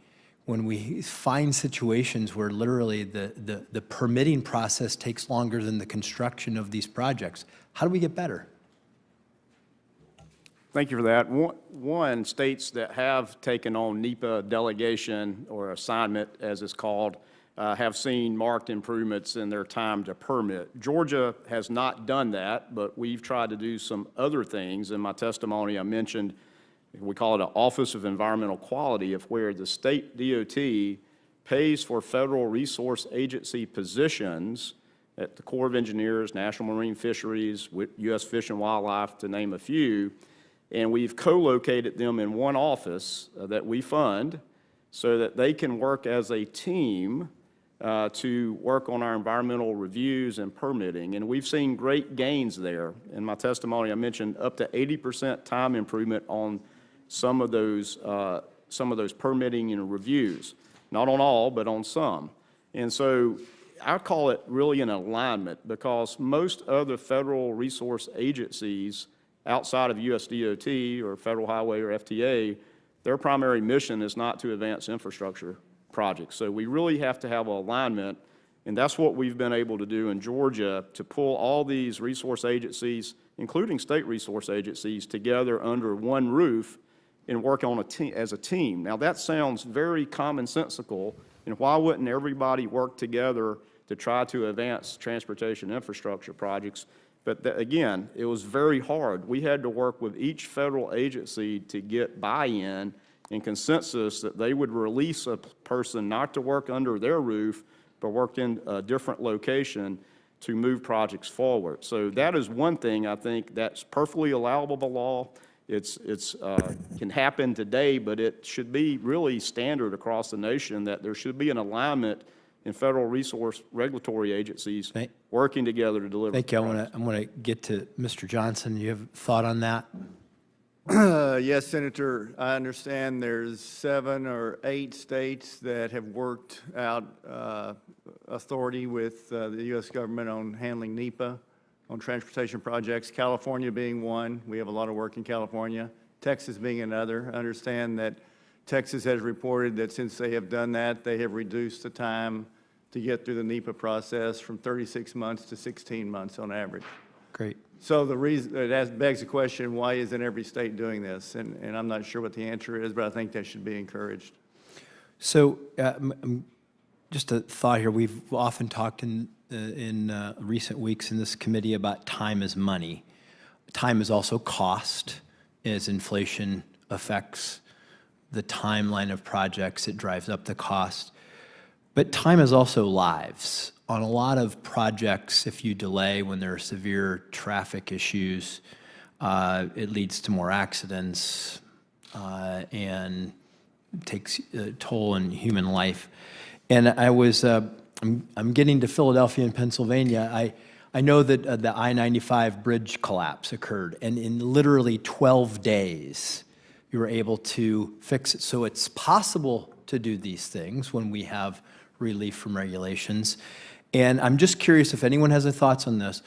when we find situations where literally the permitting process takes longer than the construction of these projects, how do we get better? Thank you for that. One, states that have taken on NEPA delegation or assignment, as it's called, have seen marked improvements in their time to permit. Georgia has not done that, but we've tried to do some other things. In my testimony, I mentioned, we call it an Office of Environmental Quality, of where the state DOT pays for federal resource agency positions at the Corps of Engineers, National Marine Fisheries, U.S. Fish and Wildlife, to name a few, and we've co-located them in one office that we fund so that they can work as a team to work on our environmental reviews and permitting. And we've seen great gains there. In my testimony, I mentioned up to 80% time improvement on some of those permitting and reviews. Not on all, but on some. And so I call it really an alignment, because most other federal resource agencies outside of USDOT or Federal Highway or FTA, their primary mission is not to advance infrastructure projects. So we really have to have alignment, and that's what we've been able to do in Georgia, to pull all these resource agencies, including state resource agencies, together under one roof and work on as a team. Now that sounds very commonsensical, and why wouldn't everybody work together to try to advance transportation infrastructure projects? But again, it was very hard. We had to work with each federal agency to get buy-in and consensus that they would release a person not to work under their roof, but work in a different location to move projects forward. So that is one thing I think that's perfectly allowable by law. It's can happen today, but it should be really standard across the nation that there should be an alignment in federal resource regulatory agencies working together to deliver. Thank you. I'm going to get to Mr. Johnson. You have a thought on that? Yes, Senator, I understand there's 7 or 8 states that have worked out authority with the U.S. government on handling NEPA, on transportation projects, California being one. We have a lot of work in California. Texas being another. I understand that Texas has reported that since they have done that, they have reduced the time to get through the NEPA process from 36 months to 16 months on average. Great. So the reason, that begs the question, why isn't every state doing this? And I'm not sure what the answer is, but I think that should be encouraged. So just a thought here. We've often talked in recent weeks in this committee about time is money. Time is also cost. As inflation affects the timeline of projects, it drives up the cost. But time is also lives. On a lot of projects, if you delay when there are severe traffic issues, it leads to more accidents and takes a toll on human life. And I'm getting to Philadelphia and Pennsylvania. I know that the I-95 bridge collapse occurred, and in literally 12 days, you were able to fix it. So it's possible to do these things when we have relief from regulations. And I'm just curious if anyone has any thoughts on this.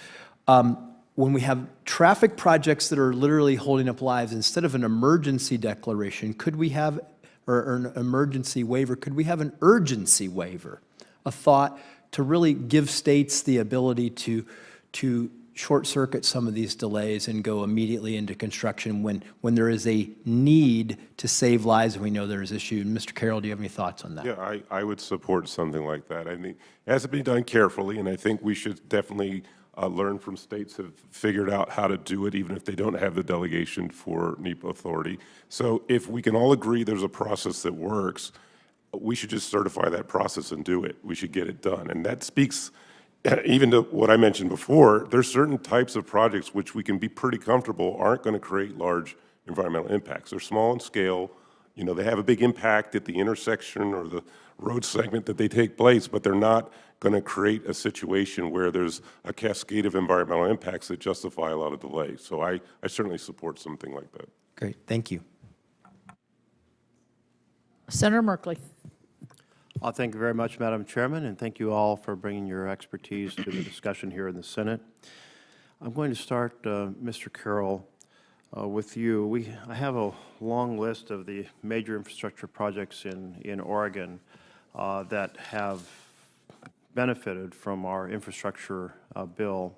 When we have traffic projects that are literally holding up lives, instead of an emergency declaration, could we have, or an emergency waiver, could we have an urgency waiver? A thought to really give states the ability to short-circuit some of these delays and go immediately into construction when there is a need to save lives and we know there is issue. Mr. Carroll, do you have any thoughts on that? Yeah, I would support something like that. I mean, it has to be done carefully, and I think we should definitely learn from states that have figured out how to do it, even if they don't have the delegation for NEPA authority. So if we can all agree there's a process that works, we should just certify that process and do it. We should get it done. And that speaks even to what I mentioned before. There's certain types of projects which we can be pretty comfortable aren't going to create large environmental impacts. They're small in scale. You know, they have a big impact at the intersection or the road segment that they take place, but they're not going to create a situation where there's a cascade of environmental impacts that justify a lot of delay. So I certainly support something like that. Great, thank you. Senator Merkley. Thank you very much, Madam Chairman, and thank you all for bringing your expertise to the discussion here in the Senate. I'm going to start, Mr. Carroll, with you. I have a long list of the major infrastructure projects in Oregon that have benefited from our infrastructure bill.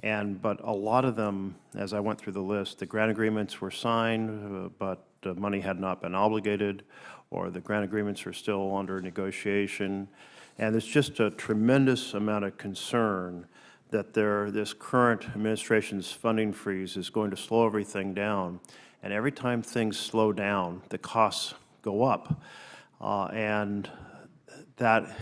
But a lot of them, as I went through the list, the grant agreements were signed, but money had not been obligated, or the grant agreements are still under negotiation. And there's just a tremendous amount of concern that this current administration's funding freeze is going to slow everything down. And every time things slow down, the costs go up. And that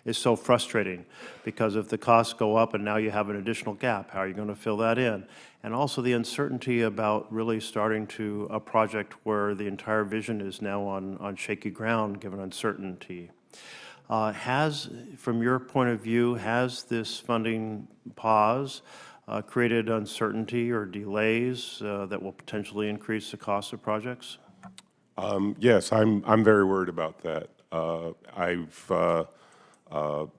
is so frustrating, because if the costs go up and now you have an additional gap, how are you going to fill that in? And also the uncertainty about really starting to a project where the entire vision is now on shaky ground given uncertainty. From your point of view, has this funding pause created uncertainty or delays that will potentially increase the cost of projects? Yes, I'm very worried about that. I've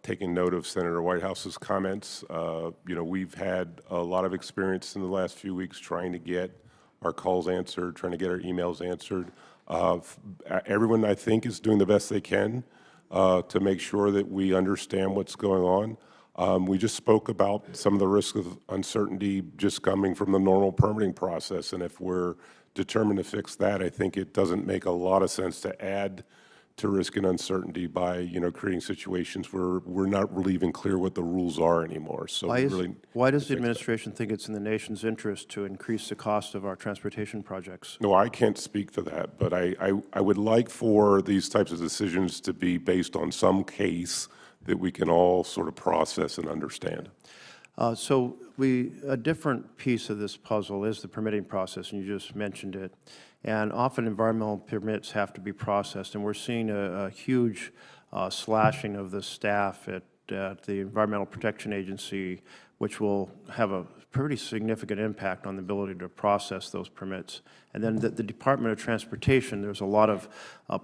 taken note of Senator Whitehouse's comments. You know, we've had a lot of experience in the last few weeks trying to get our calls answered, trying to get our emails answered. Everyone, I think, is doing the best they can to make sure that we understand what's going on. We just spoke about some of the risk of uncertainty just coming from the normal permitting process, and if we're determined to fix that, I think it doesn't make a lot of sense to add to risk and uncertainty by, you know, creating situations where we're not really even clear what the rules are anymore. So why does the administration think it's in the nation's interest to increase the cost of our transportation projects? No, I can't speak to that, but I would like for these types of decisions to be based on some case that we can all sort of process and understand. So a different piece of this puzzle is the permitting process, and you just mentioned it. And often environmental permits have to be processed, and we're seeing a huge slashing of the staff at the Environmental Protection Agency, which will have a pretty significant impact on the ability to process those permits. And then the Department of Transportation, there's a lot of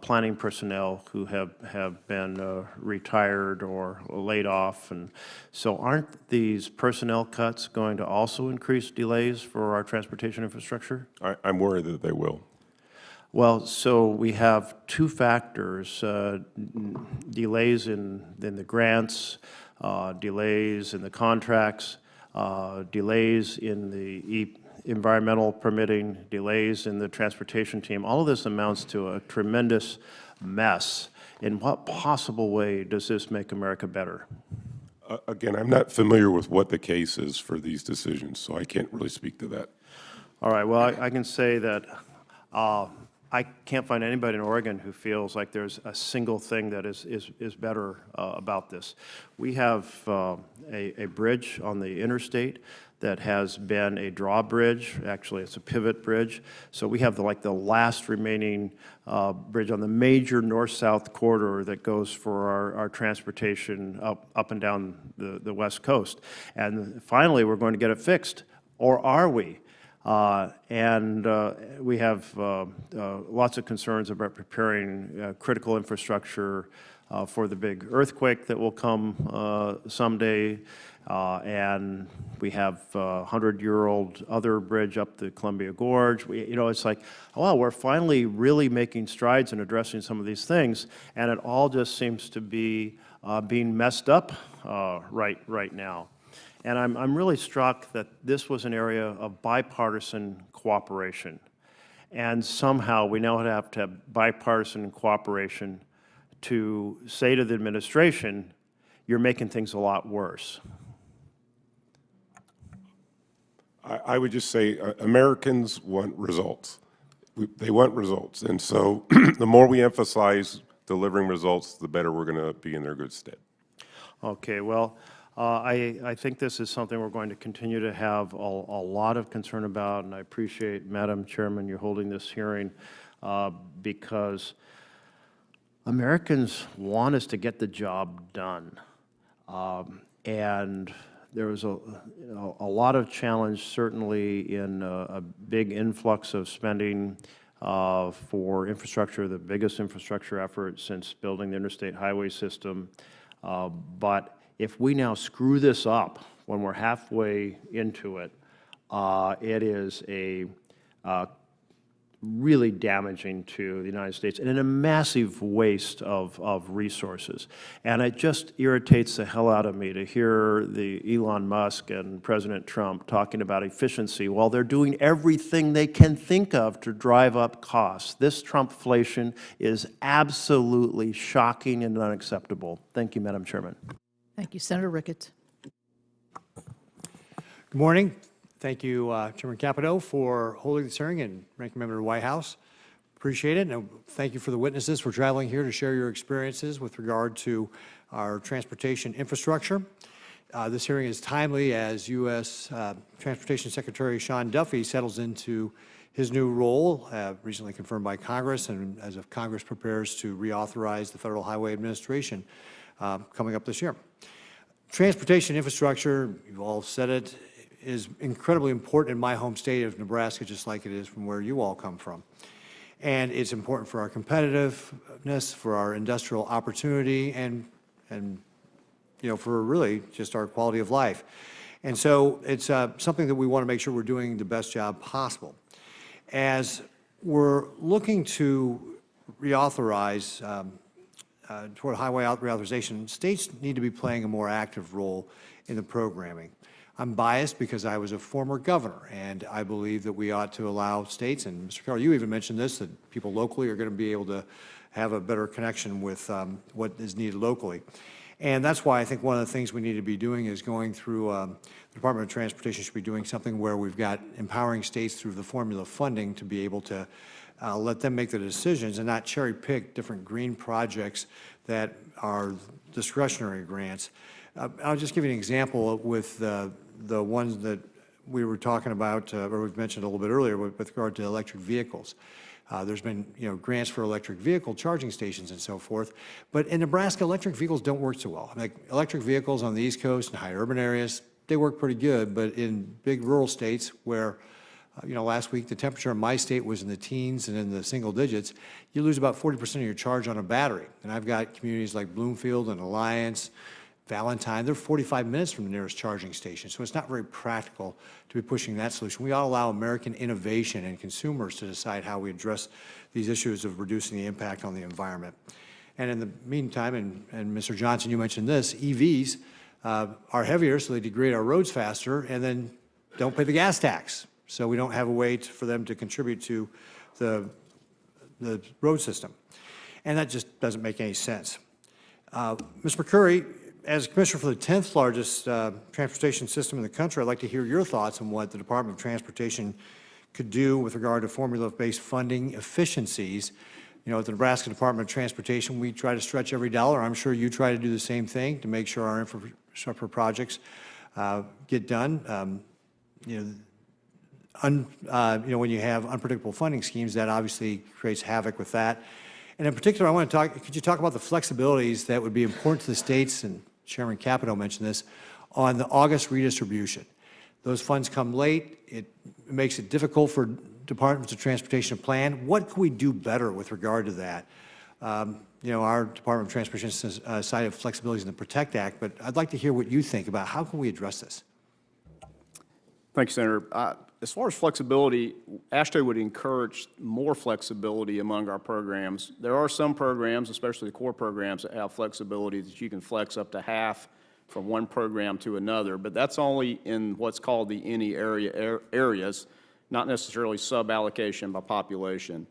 planning personnel who have been retired or laid off. And so aren't these personnel cuts going to also increase delays for our transportation infrastructure? I'm worried that they will. Well, so we have two factors, delays in the grants, delays in the contracts, delays in the environmental permitting, delays in the transportation team. All of this amounts to a tremendous mess. In what possible way does this make America better? Again, I'm not familiar with what the case is for these decisions, so I can't really speak to that. All right, well, I can say that I can't find anybody in Oregon who feels like there's a single thing that is better about this. We have a bridge on the interstate that has been a drawbridge. Actually, it's a pivot bridge. So we have the last remaining bridge on the major north-south corridor that goes for our transportation up and down the West Coast. And finally, we're going to get it fixed, or are we? We have lots of concerns about preparing critical infrastructure for the big earthquake that will come someday. And we have a 100-year-old other bridge up the Columbia Gorge. It's like, wow, we're finally really making strides in addressing some of these things, and it all just seems to be being messed up right now. And I'm really struck that this was an area of bipartisan cooperation. And somehow we now have to have bipartisan cooperation to say to the administration, you're making things a lot worse. I would just say Americans want results. They want results. And so the more we emphasize delivering results, the better we're going to be in their good stead. Okay, well, I think this is something we're going to continue to have a lot of concern about, and I appreciate, Madam Chairman, you holding this hearing because Americans want us to get the job done. And there was a lot of challenge, certainly, in a big influx of spending for infrastructure, the biggest infrastructure effort since building the interstate highway system. But if we now screw this up when we're halfway into it, it is really damaging to the United States and a massive waste of resources. And it just irritates the hell out of me to hear the Elon Musk and President Trump talking about efficiency while they're doing everything they can think of to drive up costs. This Trumpflation is absolutely shocking and unacceptable. Thank you, Madam Chairman. Thank you. Senator Ricketts. Good morning. Thank you, Chairman Capito, for holding this hearing, and Ranking Member Whitehouse. Appreciate it. And thank you for the witnesses for traveling here to share your experiences with regard to our transportation infrastructure. This hearing is timely as U.S. Transportation Secretary Sean Duffy settles into his new role, recently confirmed by Congress, and as if Congress prepares to reauthorize the Federal Highway Administration coming up this year. Transportation infrastructure, you've all said it, is incredibly important in my home state of Nebraska, just like it is from where you all come from. And it's important for our competitiveness, for our industrial opportunity, and for really just our quality of life. And so it's something that we want to make sure we're doing the best job possible. As we're looking to reauthorize toward highway reauthorization, states need to be playing a more active role in the programming. I'm biased because I was a former governor, and I believe that we ought to allow states, and Mr. Carroll, you even mentioned this, that people locally are going to be able to have a better connection with what is needed locally. And that's why I think one of the things we need to be doing is going through, the Department of Transportation should be doing something where we've got empowering states through the formula funding to be able to let them make the decisions and not cherry pick different green projects that are discretionary grants. I'll just give you an example with the ones that we were talking about, or we've mentioned a little bit earlier with regard to electric vehicles. There's been, grants for electric vehicle charging stations and so forth. But in Nebraska, electric vehicles don't work so well. Like electric vehicles on the East Coast and high urban areas, they work pretty good, but in big rural states where, last week the temperature in my state was in the teens and in the single digits, you lose about 40% of your charge on a battery. And I've got communities like Bloomfield and Alliance, Valentine, they're 45 minutes from the nearest charging station. So it's not very practical to be pushing that solution. We ought to allow American innovation and consumers to decide how we address these issues of reducing the impact on the environment. And in the meantime, and Mr. Johnson, you mentioned this, EVs are heavier, so they degrade our roads faster, and then don't pay the gas tax. So we don't have a way for them to contribute to the road system. And that just doesn't make any sense. Ms. McMurry, as Commissioner for the 10th largest transportation system in the country, I'd like to hear your thoughts on what the Department of Transportation could do with regard to formula-based funding efficiencies. At the Nebraska Department of Transportation, we try to stretch every dollar. I'm sure you try to do the same thing to make sure our infrastructure projects get done. When you have unpredictable funding schemes, that obviously creates havoc with that. And in particular, I want to could you talk about the flexibilities that would be important to the states, and Chairman Capito mentioned this, on the August redistribution. Those funds come late. It makes it difficult for departments of transportation to plan. What can we do better with regard to that? Our Department of Transportation cited flexibilities in the PROTECT Act, but I'd like to hear what you think about how can we address this? Thank you, Senator. As far as flexibility, AASHTO would encourage more flexibility among our programs. There are some programs, especially the core programs, that have flexibility that you can flex up to half from one program to another, but that's only in what's called the any areas, not necessarily sub-allocation by population.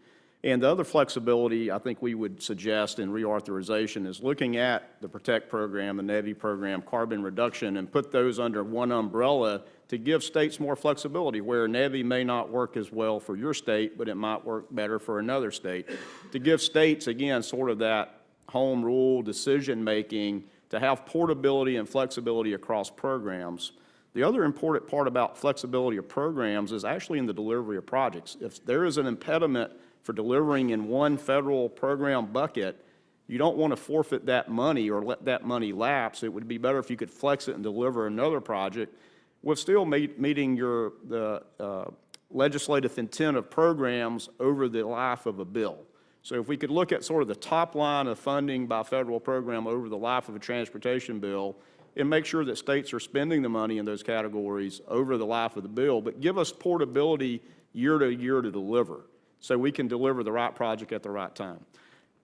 And the other flexibility I think we would suggest in reauthorization is looking at the PROTECT program, the NEVI program, carbon reduction, and put those under one umbrella to give states more flexibility, where NEVI may not work as well for your state, but it might work better for another state. To give states, again, sort of that home rule decision-making to have portability and flexibility across programs. The other important part about flexibility of programs is actually in the delivery of projects. If there is an impediment for delivering in one federal program bucket, you don't want to forfeit that money or let that money lapse. It would be better if you could flex it and deliver another project with still meeting the legislative intent of programs over the life of a bill. So if we could look at sort of the top line of funding by federal program over the life of a transportation bill and make sure that states are spending the money in those categories over the life of the bill, but give us portability year to year to deliver so we can deliver the right project at the right time.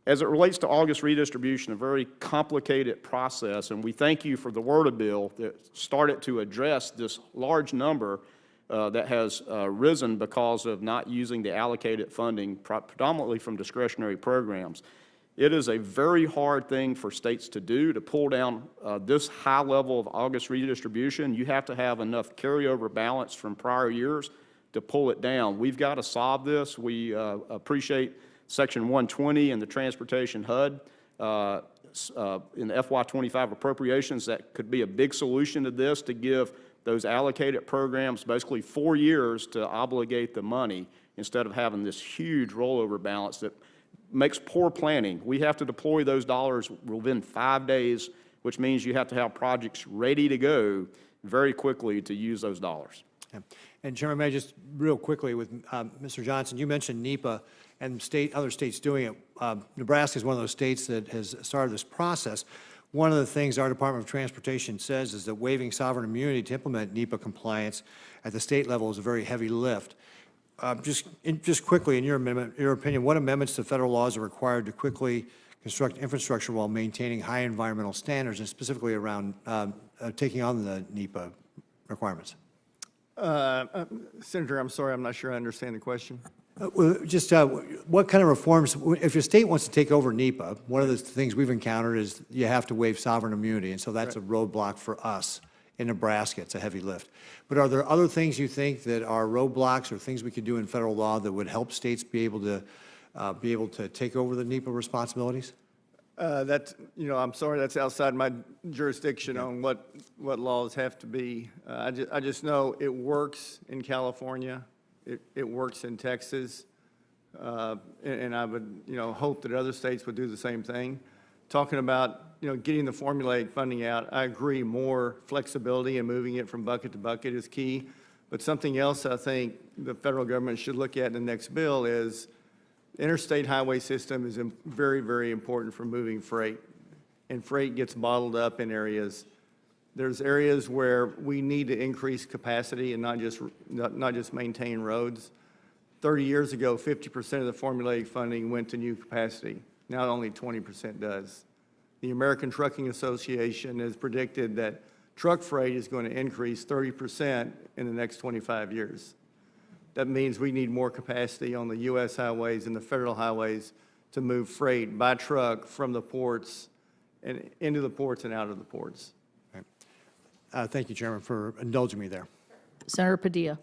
As it relates to August redistribution, a very complicated process, and we thank you for the word of bill that started to address this large number that has risen because of not using the allocated funding predominantly from discretionary programs. It is a very hard thing for states to do, to pull down this high level of August redistribution. You have to have enough carryover balance from prior years to pull it down. We've got to solve this. We appreciate Section 120 in the Transportation HUD in the FY25 appropriations. That could be a big solution to this, to give those allocated programs basically 4 years to obligate the money instead of having this huge rollover balance that makes poor planning. We have to deploy those dollars within 5 days, which means you have to have projects ready to go very quickly to use those dollars. Yeah. And Chairman, may I just real quickly with Mr. Johnson, you mentioned NEPA and other states doing it. Nebraska is one of those states that has started this process. One of the things our Department of Transportation says is that waiving sovereign immunity to implement NEPA compliance at the state level is a very heavy lift. Just quickly, in your opinion, what amendments to federal laws are required to quickly construct infrastructure while maintaining high environmental standards, and specifically around taking on the NEPA requirements? Senator, I'm sorry, I'm not sure I understand the question. What kind of reforms, if your state wants to take over NEPA, one of the things we've encountered is you have to waive sovereign immunity, and so that's a roadblock for us in Nebraska. It's a heavy lift. But are there other things you think that are roadblocks or things we could do in federal law that would help states be able to take over the NEPA responsibilities? I'm sorry, that's outside my jurisdiction on what laws have to be. I just know it works in California. It works in Texas, and I would, hope that other states would do the same thing. talking about, getting the formulaic funding out, I agree, more flexibility and moving it from bucket to bucket is key. But something else I think the federal government should look at in the next bill is the interstate highway system is very, very important for moving freight. And freight gets bottled up in areas. There's areas where we need to increase capacity and not just maintain roads. 30 years ago, 50% of the formulaic funding went to new capacity. Now only 20% does. The American Trucking Association has predicted that truck freight is going to increase 30% in the next 25 years. That means we need more capacity on the U.S. highways and the federal highways to move freight by truck from the ports and into the ports and out of the ports. Thank you, Chairman, for indulging me there. Senator Padilla.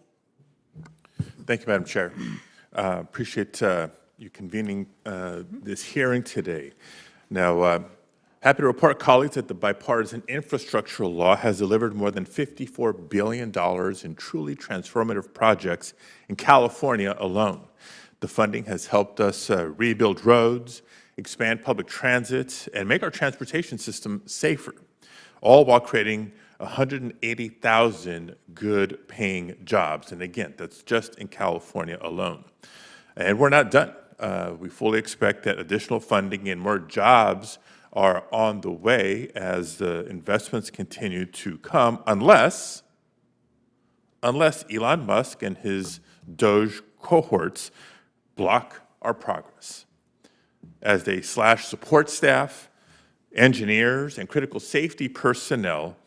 Thank you, Madam Chair. Appreciate you convening this hearing today. Now, happy to report, colleagues, that the bipartisan infrastructure law has delivered more than $54 billion in truly transformative projects in California alone. The funding has helped us rebuild roads, expand public transit, and make our transportation system safer, all while creating 180,000 good-paying jobs. And again, that's just in California alone. And we're not done. We fully expect that additional funding and more jobs are on the way as the investments continue to come, unless Elon Musk and his Doge cohorts block our progress, as they slash support staff, engineers, and critical safety personnel.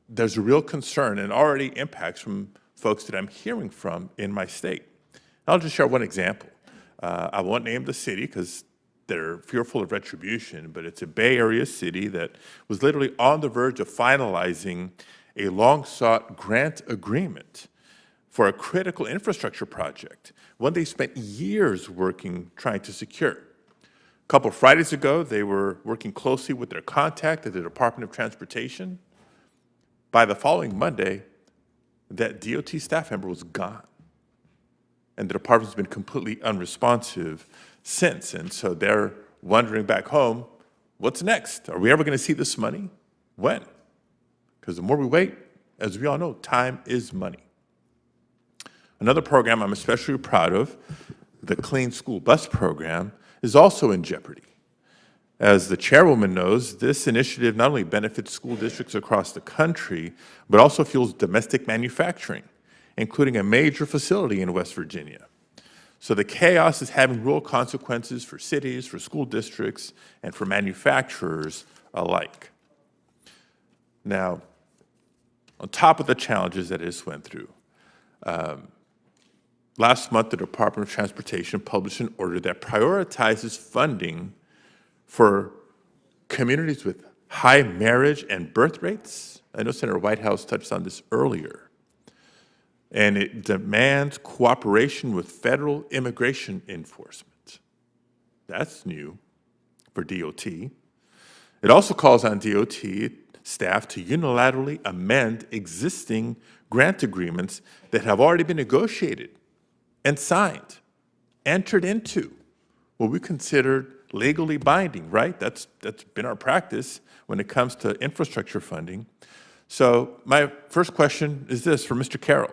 There's a real concern and already impacts from folks that I'm hearing from in my state. I'll just share one example. I won't name the city because they're fearful of retribution, but it's a Bay Area city that was literally on the verge of finalizing a long-sought grant agreement for a critical infrastructure project, one they spent years working, trying to secure. A couple of Fridays ago, they were working closely with their contact at the Department of Transportation. By the following Monday, that DOT staff member was gone. And the department's been completely unresponsive since. And so they're wondering back home, what's next? Are we ever going to see this money? When? Because the more we wait, as we all know, time is money. Another program I'm especially proud of, the Clean School Bus Program, is also in jeopardy. As the chairwoman knows, this initiative not only benefits school districts across the country, but also fuels domestic manufacturing, including a major facility in West Virginia. So the chaos is having real consequences for cities, for school districts, and for manufacturers alike. Now, on top of the challenges that it just went through, last month the Department of Transportation published an order that prioritizes funding for communities with high marriage and birth rates. I know Senator Whitehouse touched on this earlier. And it demands cooperation with federal immigration enforcement. That's new for DOT. It also calls on DOT staff to unilaterally amend existing grant agreements that have already been negotiated and signed, entered into, what we considered legally binding, right? That's been our practice when it comes to infrastructure funding. So my first question is this for Mr. Carroll.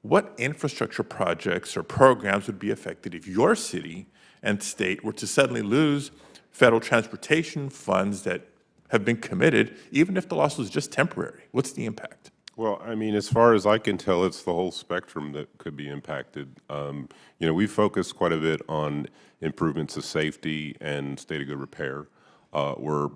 What infrastructure projects or programs would be affected if your city and state were to suddenly lose federal transportation funds that have been committed, even if the loss was just temporary? What's the impact? Well, I mean, as far as I can tell, it's the whole spectrum that could be impacted. You know, we focus quite a bit on improvements of safety and state of good repair. We're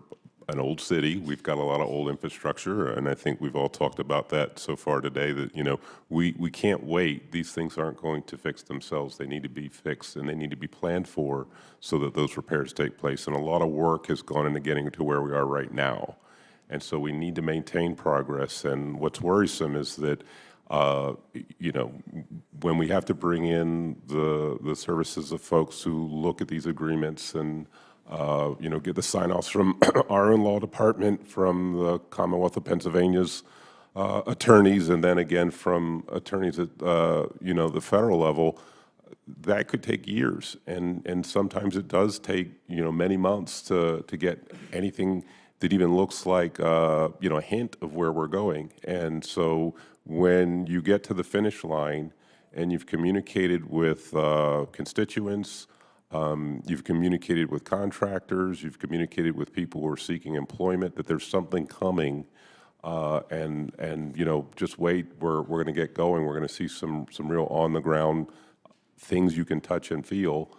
an old city. We've got a lot of old infrastructure, and I think we've all talked about that so far today, that, you know, we can't wait. These things aren't going to fix themselves. They need to be fixed, and they need to be planned for so that those repairs take place. And a lot of work has gone into getting to where we are right now. And so we need to maintain progress. And what's worrisome is that, you know, when we have to bring in the services of folks who look at these agreements and, you know, get the sign-offs from our own law department, from the Commonwealth of Pennsylvania's attorneys, and then again from attorneys at, you know, the federal level, that could take years, and sometimes it does take, many months to get anything that even looks like, a hint of where we're going. And so when you get to the finish line and you've communicated with constituents, you've communicated with contractors, you've communicated with people who are seeking employment, that there's something coming, just wait, we're going to get going. We're going to see some real on-the-ground things you can touch and feel,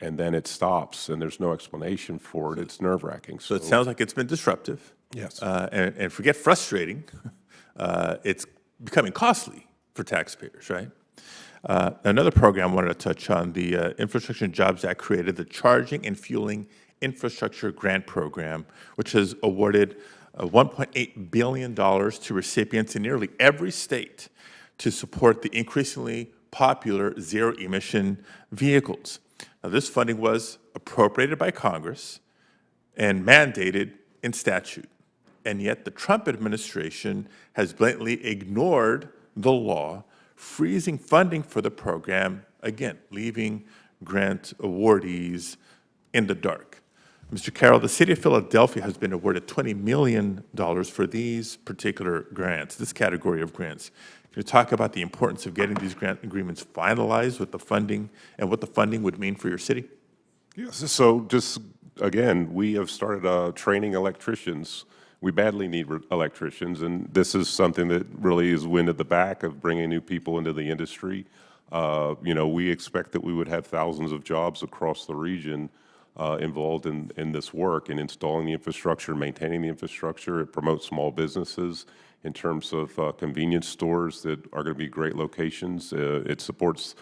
and then it stops, and there's no explanation for it. It's nerve-wracking. So it sounds like it's been disruptive. Yes. And forget frustrating, it's becoming costly for taxpayers, right? Another program I wanted to touch on, the Infrastructure and Jobs Act created the Charging and Fueling Infrastructure Grant Program, which has awarded $1.8 billion to recipients in nearly every state to support the increasingly popular zero-emission vehicles. Now, this funding was appropriated by Congress and mandated in statute, and yet the Trump administration has blatantly ignored the law, freezing funding for the program, again, leaving grant awardees in the dark. Mr. Carroll, the city of Philadelphia has been awarded $20 million for these particular grants, this category of grants. Can you talk about the importance of getting these grant agreements finalized with the funding and what the funding would mean for your city? Yes, so just, again, we have started training electricians. We badly need electricians, and this is something that really is wind at the back of bringing new people into the industry. We expect that we would have thousands of jobs across the region involved in this work, in installing the infrastructure, maintaining the infrastructure. It promotes small businesses in terms of convenience stores that are going to be great locations. It supports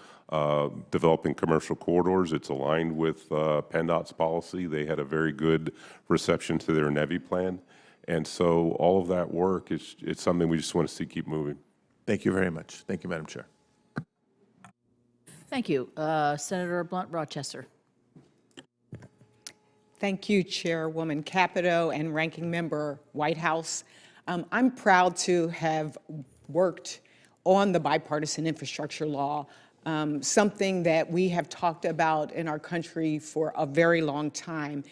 developing commercial corridors. It's aligned with PennDOT's policy. They had a very good reception to their NEVI plan. And so all of that work, it's something we just want to see keep moving. Thank you very much. Thank you, Madam Chair. Thank you. Senator Blunt Rochester. Thank you, Chairwoman Capito and Ranking Member Whitehouse. I'm proud to have worked on the bipartisan infrastructure law, something that we have talked about in our country for a very long time.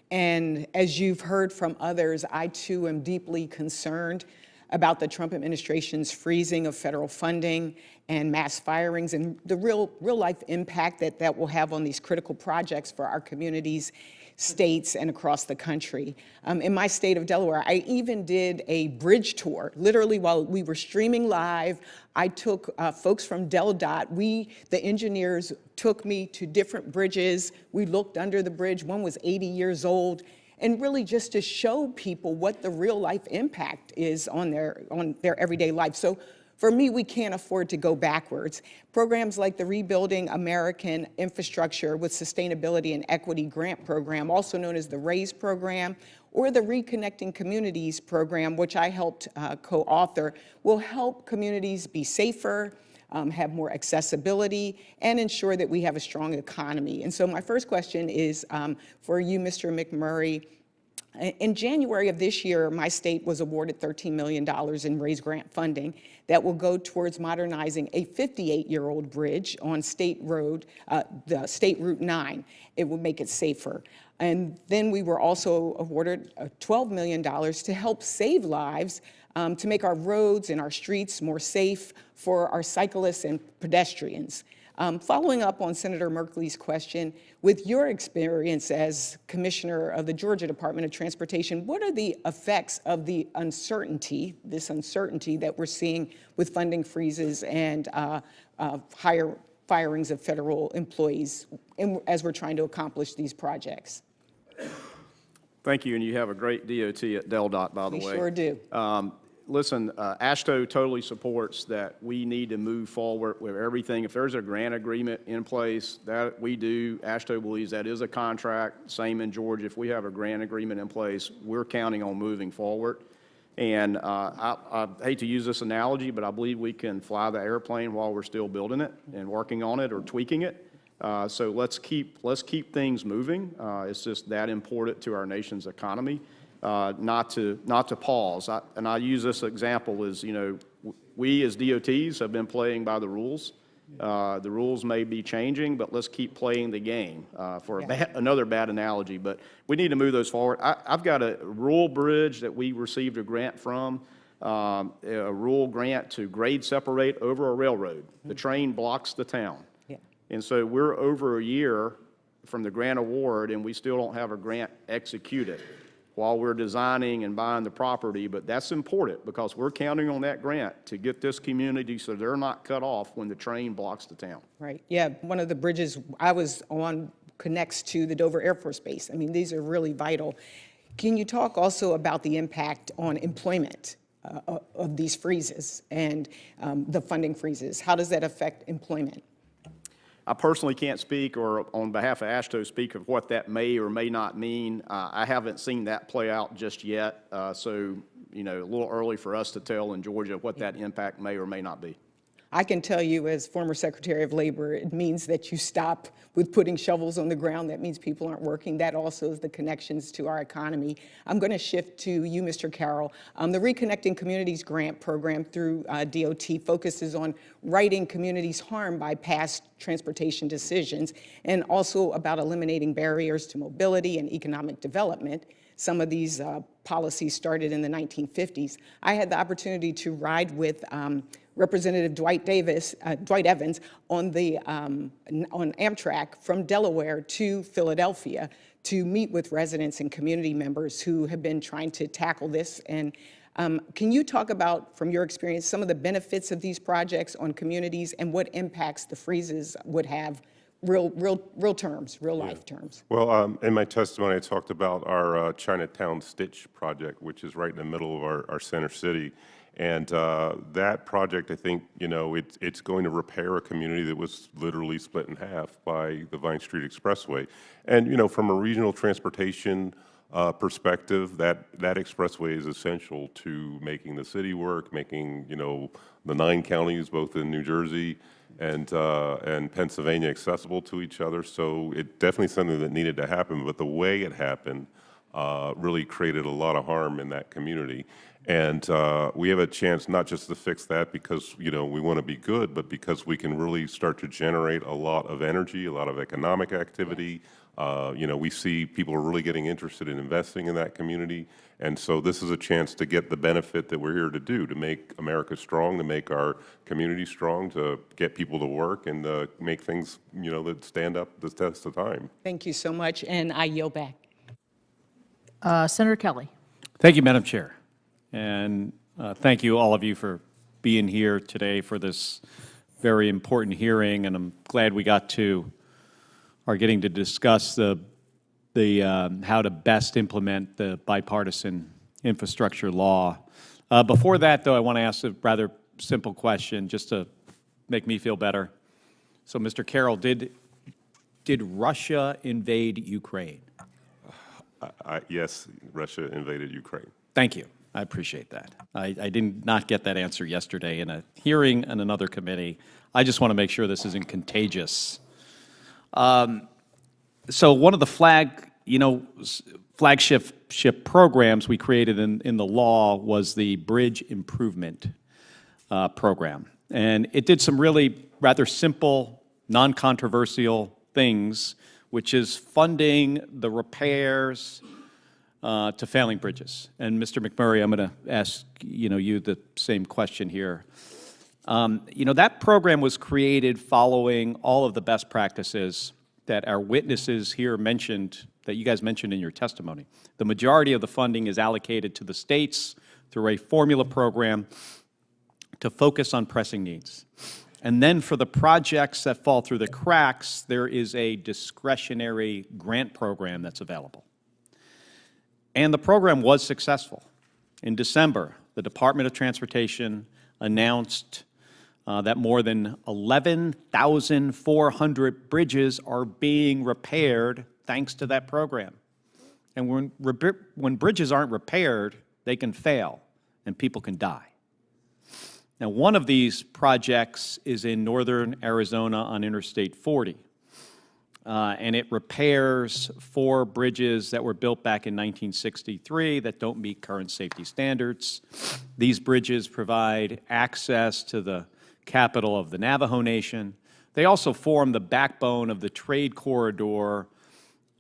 And as you've heard from others, I too am deeply concerned about the Trump administration's freezing of federal funding and mass firings and the real life impact that will have on these critical projects for our communities, states, and across the country. In my state of Delaware, I even did a bridge tour. Literally, while we were streaming live, I took folks from DelDOT. The engineers took me to different bridges. We looked under the bridge. One was 80 years old. And really just to show people what the real life impact is on their everyday life. So for me, we can't afford to go backwards. Programs like the Rebuilding American Infrastructure with Sustainability and Equity Grant Program, also known as the RAISE program, or the Reconnecting Communities program, which I helped co-author, will help communities be safer, have more accessibility, and ensure that we have a strong economy. And so my first question is for you, Mr. McMurry. In January of this year, my state was awarded $13 million in RAISE grant funding that will go towards modernizing a 58-year-old bridge on State Road, the State Route 9. It will make it safer. And then we were also awarded $12 million to help save lives, to make our roads and our streets more safe for our cyclists and pedestrians. Following up on Senator Merkley's question, with your experience as Commissioner of the Georgia Department of Transportation, what are the effects of the uncertainty, this uncertainty that we're seeing with funding freezes and higher firings of federal employees as we're trying to accomplish these projects? Thank you, and you have a great DOT at DelDOT, by the way. We sure do. Listen, AASHTO totally supports that we need to move forward with everything. If there's a grant agreement in place, that we do. AASHTO believes that is a contract. Same in Georgia. If we have a grant agreement in place, we're counting on moving forward. And I hate to use this analogy, but I believe we can fly the airplane while we're still building it and working on it or tweaking it. So let's keep things moving. It's just that important to our nation's economy. Not to pause. And I use this example as, we as DOTs have been playing by the rules, The rules may be changing, but let's keep playing the game, for another bad analogy. But we need to move those forward. I've got a rural bridge that we received a grant from, a rural grant to grade separate over a railroad. The train blocks the town. Yeah. And so we're over a year from the grant award, and we still don't have a grant executed while we're designing and buying the property. But that's important because we're counting on that grant to get this community so they're not cut off when the train blocks the town. Right, yeah, one of the bridges I was on connects to the Dover Air Force Base. I mean, these are really vital. Can you talk also about the impact on employment of these freezes and the funding freezes? How does that affect employment? I personally can't speak, or on behalf of AASHTO, speak of what that may or may not mean. I haven't seen that play out just yet, so, you know, a little early for us to tell in Georgia what that impact may or may not be. I can tell you as former Secretary of Labor, it means that you stop with putting shovels on the ground. That means people aren't working. That also is the connections to our economy. I'm going to shift to you, Mr. Carroll. The Reconnecting Communities Grant Program through DOT focuses on righting communities harmed by past transportation decisions and also about eliminating barriers to mobility and economic development. Some of these policies started in the 1950s. I had the opportunity to ride with Representative Dwight Evans on Amtrak from Delaware to Philadelphia to meet with residents and community members who have been trying to tackle this. And can you talk about, from your experience, some of the benefits of these projects on communities and what impacts the freezes would have, real terms, real life terms? Well, in my testimony, I talked about our Chinatown Stitch project, which is right in the middle of our center city. And that project, I think, you know, it's going to repair a community that was literally split in half by the Vine Street Expressway. And, you know, from a regional transportation perspective, that expressway is essential to making the city work, making, you know, the 9 counties, both in New Jersey and Pennsylvania, accessible to each other. So it definitely something that needed to happen, but the way it happened really created a lot of harm in that community. And we have a chance not just to fix that because, you know, we want to be good, but because we can really start to generate a lot of energy, a lot of economic activity. You know, we see people are really getting interested in investing in that community. And so this is a chance to get the benefit that we're here to do, to make America strong, to make our community strong, to get people to work and make things, you know, that stand up the test of time. Thank you so much, and I yield back. Senator Kelly. Thank you, Madam Chair. And thank you, all of you, for being here today for this very important hearing. And I'm glad we are getting to discuss the how to best implement the bipartisan infrastructure law. Before that, though, I want to ask a rather simple question just to make me feel better. So, Mr. Carroll, did Russia invade Ukraine? Yes, Russia invaded Ukraine. Thank you. I appreciate that. I did not get that answer yesterday in a hearing in another committee. I just want to make sure this isn't contagious. So one of the flagship programs we created in the law was the Bridge Improvement Program. And it did some really rather simple, non-controversial things, which is funding the repairs to failing bridges. And Mr. McMurry, I'm going to ask you the same question here. That program was created following all of the best practices that our witnesses here mentioned, that you guys mentioned in your testimony. The majority of the funding is allocated to the states through a formula program to focus on pressing needs. And then for the projects that fall through the cracks, there is a discretionary grant program that's available. And the program was successful. In December, the Department of Transportation announced that more than 11,400 bridges are being repaired thanks to that program. And when bridges aren't repaired, they can fail and people can die. Now, one of these projects is in northern Arizona on Interstate 40. And it repairs 4 bridges that were built back in 1963 that don't meet current safety standards. These bridges provide access to the capital of the Navajo Nation. They also form the backbone of the trade corridor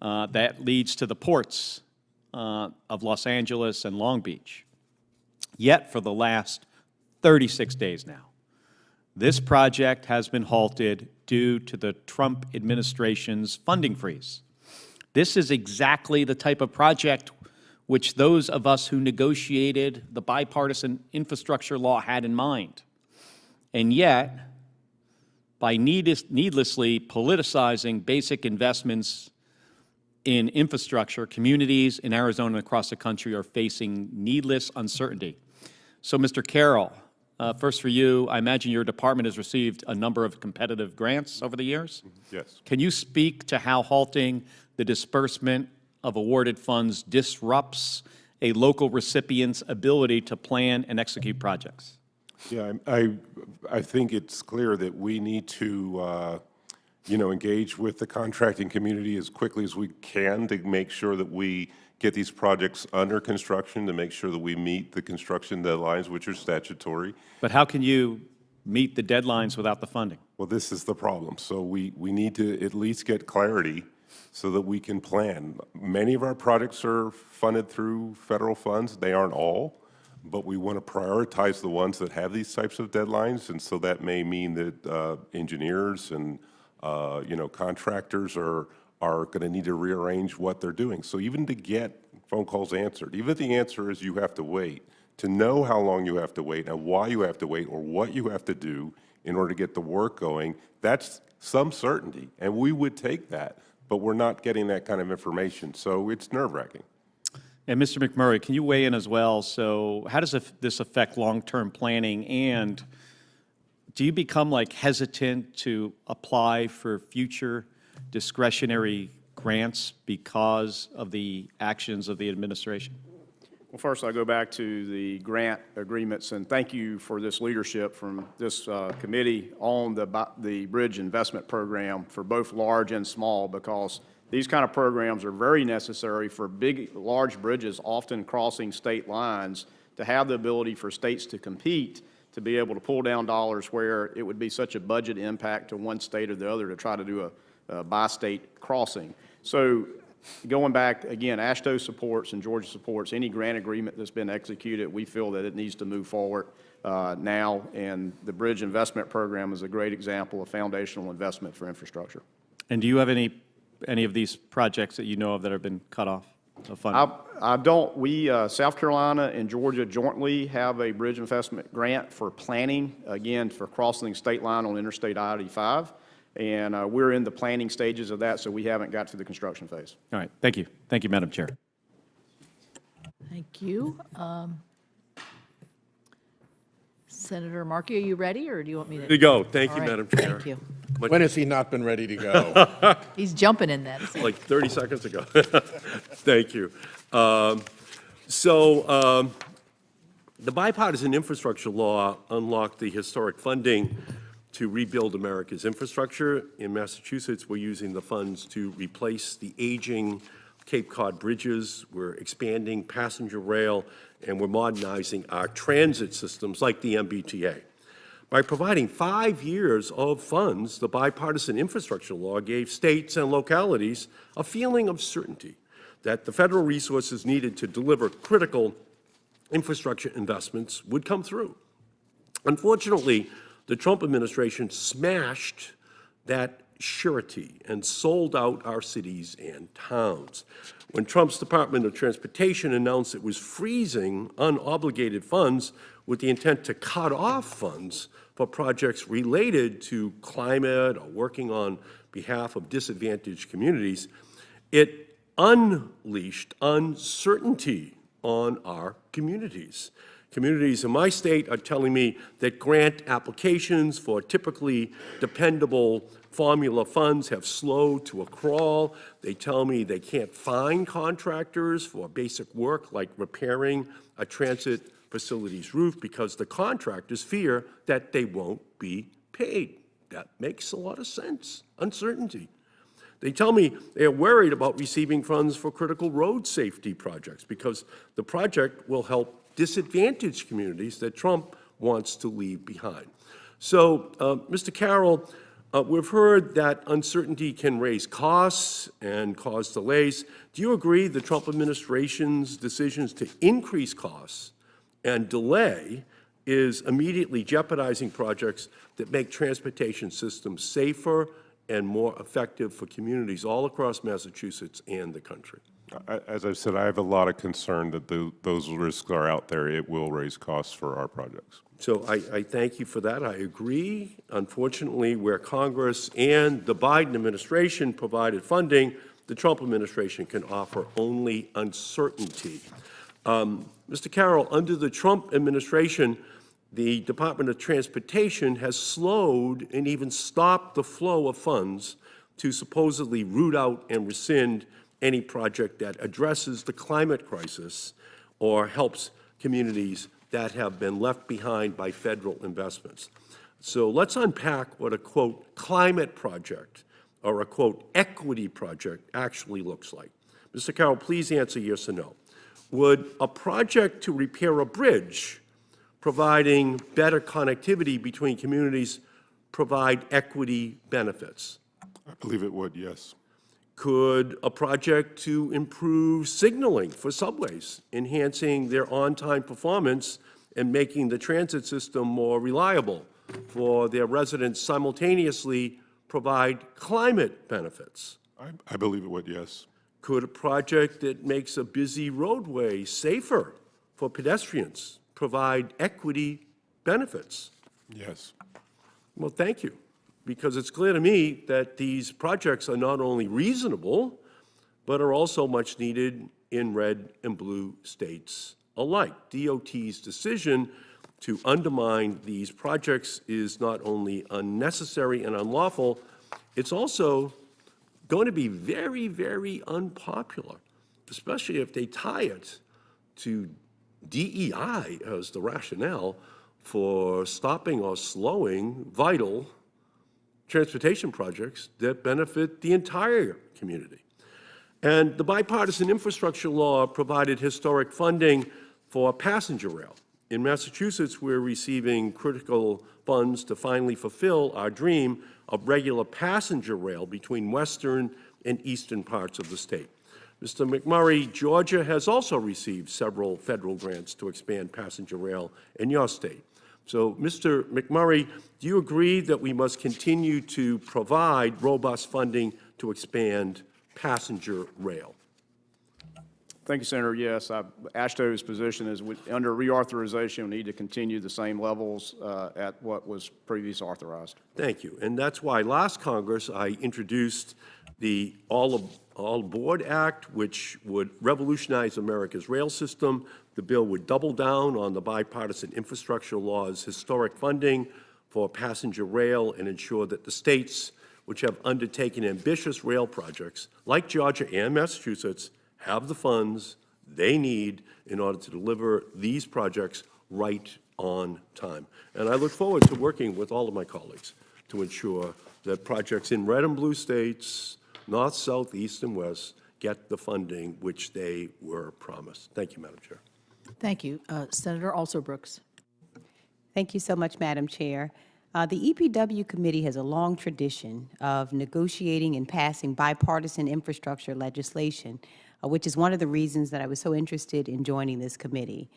that leads to the ports of Los Angeles and Long Beach. Yet, for the last 36 days now, this project has been halted due to the Trump administration's funding freeze. This is exactly the type of project which those of us who negotiated the bipartisan infrastructure law had in mind. And yet, by needlessly politicizing basic investments in infrastructure, communities in Arizona and across the country are facing needless uncertainty. So, Mr. Carroll, first for you, I imagine your department has received a number of competitive grants over the years. Yes. Can you speak to how halting the disbursement of awarded funds disrupts a local recipient's ability to plan and execute projects? Yeah, I think it's clear that we need to, engage with the contracting community as quickly as we can to make sure that we get these projects under construction, to make sure that we meet the construction deadlines, which are statutory. But how can you meet the deadlines without the funding? Well, this is the problem. So we need to at least get clarity so that we can plan. Many of our projects are funded through federal funds. They aren't all, but we want to prioritize the ones that have these types of deadlines. And so that may mean that engineers and contractors are going to need to rearrange what they're doing. So even to get phone calls answered, even if the answer is you have to wait, to know how long you have to wait and why you have to wait or what you have to do in order to get the work going, that's some certainty. And we would take that, but we're not getting that kind of information. So it's nerve-wracking. And Mr. McMurry, can you weigh in as well? So how does this affect long-term planning, and do you become hesitant to apply for future discretionary grants because of the actions of the administration? Well, first, I go back to the grant agreements, and thank you for this leadership from this committee on the bridge investment program for both large and small, because these kind of programs are very necessary for large bridges, often crossing state lines, to have the ability for states to compete, to be able to pull down dollars where it would be such a budget impact to one state or the other to try to do a bi-state crossing. So going back, again, AASHTO supports and Georgia supports any grant agreement that's been executed. We feel that it needs to move forward now, and the Bridge Investment Program is a great example of foundational investment for infrastructure. And do you have any of these projects that you know of that have been cut off of funding? I don't. We, South Carolina and Georgia jointly have a bridge investment grant for planning, again, for crossing the state line on Interstate I-85. And we're in the planning stages of that, so we haven't got to the construction phase. All right. Thank you. Thank you, Madam Chair. Thank you. Senator Markey, are you ready, or do you want me to? To go. Thank you, All right. Madam Chair. Thank you. When has he not been ready to go? He's jumping in that. Like 30 seconds ago. Thank you. The bipartisan infrastructure law unlocked the historic funding to rebuild America's infrastructure. In Massachusetts, we're using the funds to replace the aging Cape Cod bridges. We're expanding passenger rail, and we're modernizing our transit systems like the MBTA. By providing 5 years of funds, the bipartisan infrastructure law gave states and localities a feeling of certainty that the federal resources needed to deliver critical infrastructure investments would come through. Unfortunately, the Trump administration smashed that surety and sold out our cities and towns. When Trump's Department of Transportation announced it was freezing unobligated funds with the intent to cut off funds for projects related to climate or working on behalf of disadvantaged communities, it unleashed uncertainty on our communities. Communities in my state are telling me that grant applications for typically dependable formula funds have slowed to a crawl. They tell me they can't find contractors for basic work like repairing a transit facility's roof because the contractors fear that they won't be paid. That makes a lot of sense. Uncertainty. They tell me they're worried about receiving funds for critical road safety projects because the project will help disadvantaged communities that Trump wants to leave behind. So, Mr. Carroll, we've heard that uncertainty can raise costs and cause delays. Do you agree the Trump administration's decisions to increase costs and delay is immediately jeopardizing projects that make transportation systems safer and more effective for communities all across Massachusetts and the country? As I've said, I have a lot of concern that those risks are out there. It will raise costs for our projects. So I thank you for that. I agree. Unfortunately, where Congress and the Biden administration provided funding, the Trump administration can offer only uncertainty. Mr. Carroll, under the Trump administration, the Department of Transportation has slowed and even stopped the flow of funds to supposedly root out and rescind any project that addresses the climate crisis or helps communities that have been left behind by federal investments. So let's unpack what a, quote, climate project or a, quote, equity project actually looks like. Mr. Carroll, please answer yes or no. Would a project to repair a bridge providing better connectivity between communities provide equity benefits? I believe it would, yes. Could a project to improve signaling for subways, enhancing their on-time performance and making the transit system more reliable for their residents, simultaneously provide climate benefits? I believe it would, yes. Could a project that makes a busy roadway safer for pedestrians provide equity benefits? Yes. Well, thank you, because it's clear to me that these projects are not only reasonable, but are also much needed in red and blue states alike. DOT's decision to undermine these projects is not only unnecessary and unlawful, it's also going to be very, very unpopular, especially if they tie it to DEI as the rationale for stopping or slowing vital transportation projects that benefit the entire community. And the bipartisan infrastructure law provided historic funding for passenger rail. In Massachusetts, we're receiving critical funds to finally fulfill our dream of regular passenger rail between western and eastern parts of the state. Mr. McMurry, Georgia has also received several federal grants to expand passenger rail in your state. So, Mr. McMurray, do you agree that we must continue to provide robust funding to expand passenger rail? Thank you, Senator. Yes, AASHTO's position is under reauthorization, we need to continue the same levels at what was previously authorized. Thank you. And that's why last Congress I introduced the All Aboard Act, which would revolutionize America's rail system. The bill would double down on the bipartisan infrastructure law's historic funding for passenger rail and ensure that the states which have undertaken ambitious rail projects, like Georgia and Massachusetts, have the funds they need in order to deliver these projects right on time. And I look forward to working with all of my colleagues to ensure that projects in red and blue states, north, south, east, and west, get the funding which they were promised. Thank you, Madam Chair. Thank you. Senator Brooks. Thank you so much, Madam Chair. The EPW committee has a long tradition of negotiating and passing bipartisan infrastructure legislation, which is one of the reasons that I was so interested in joining this committee.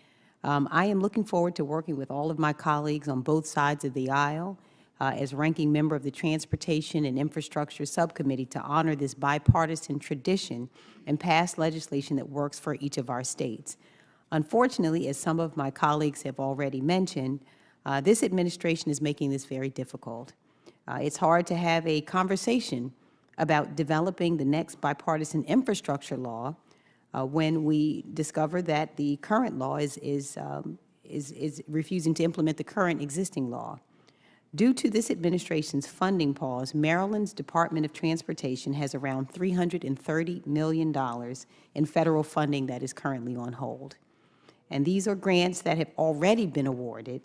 I am looking forward to working with all of my colleagues on both sides of the aisle as ranking member of the Transportation and Infrastructure Subcommittee to honor this bipartisan tradition and pass legislation that works for each of our states. Unfortunately, as some of my colleagues have already mentioned, this administration is making this very difficult. It's hard to have a conversation about developing the next bipartisan infrastructure law when we discover that the current law is refusing to implement the current existing law. Due to this administration's funding pause, Maryland's Department of Transportation has around $330 million in federal funding that is currently on hold. And these are grants that have already been awarded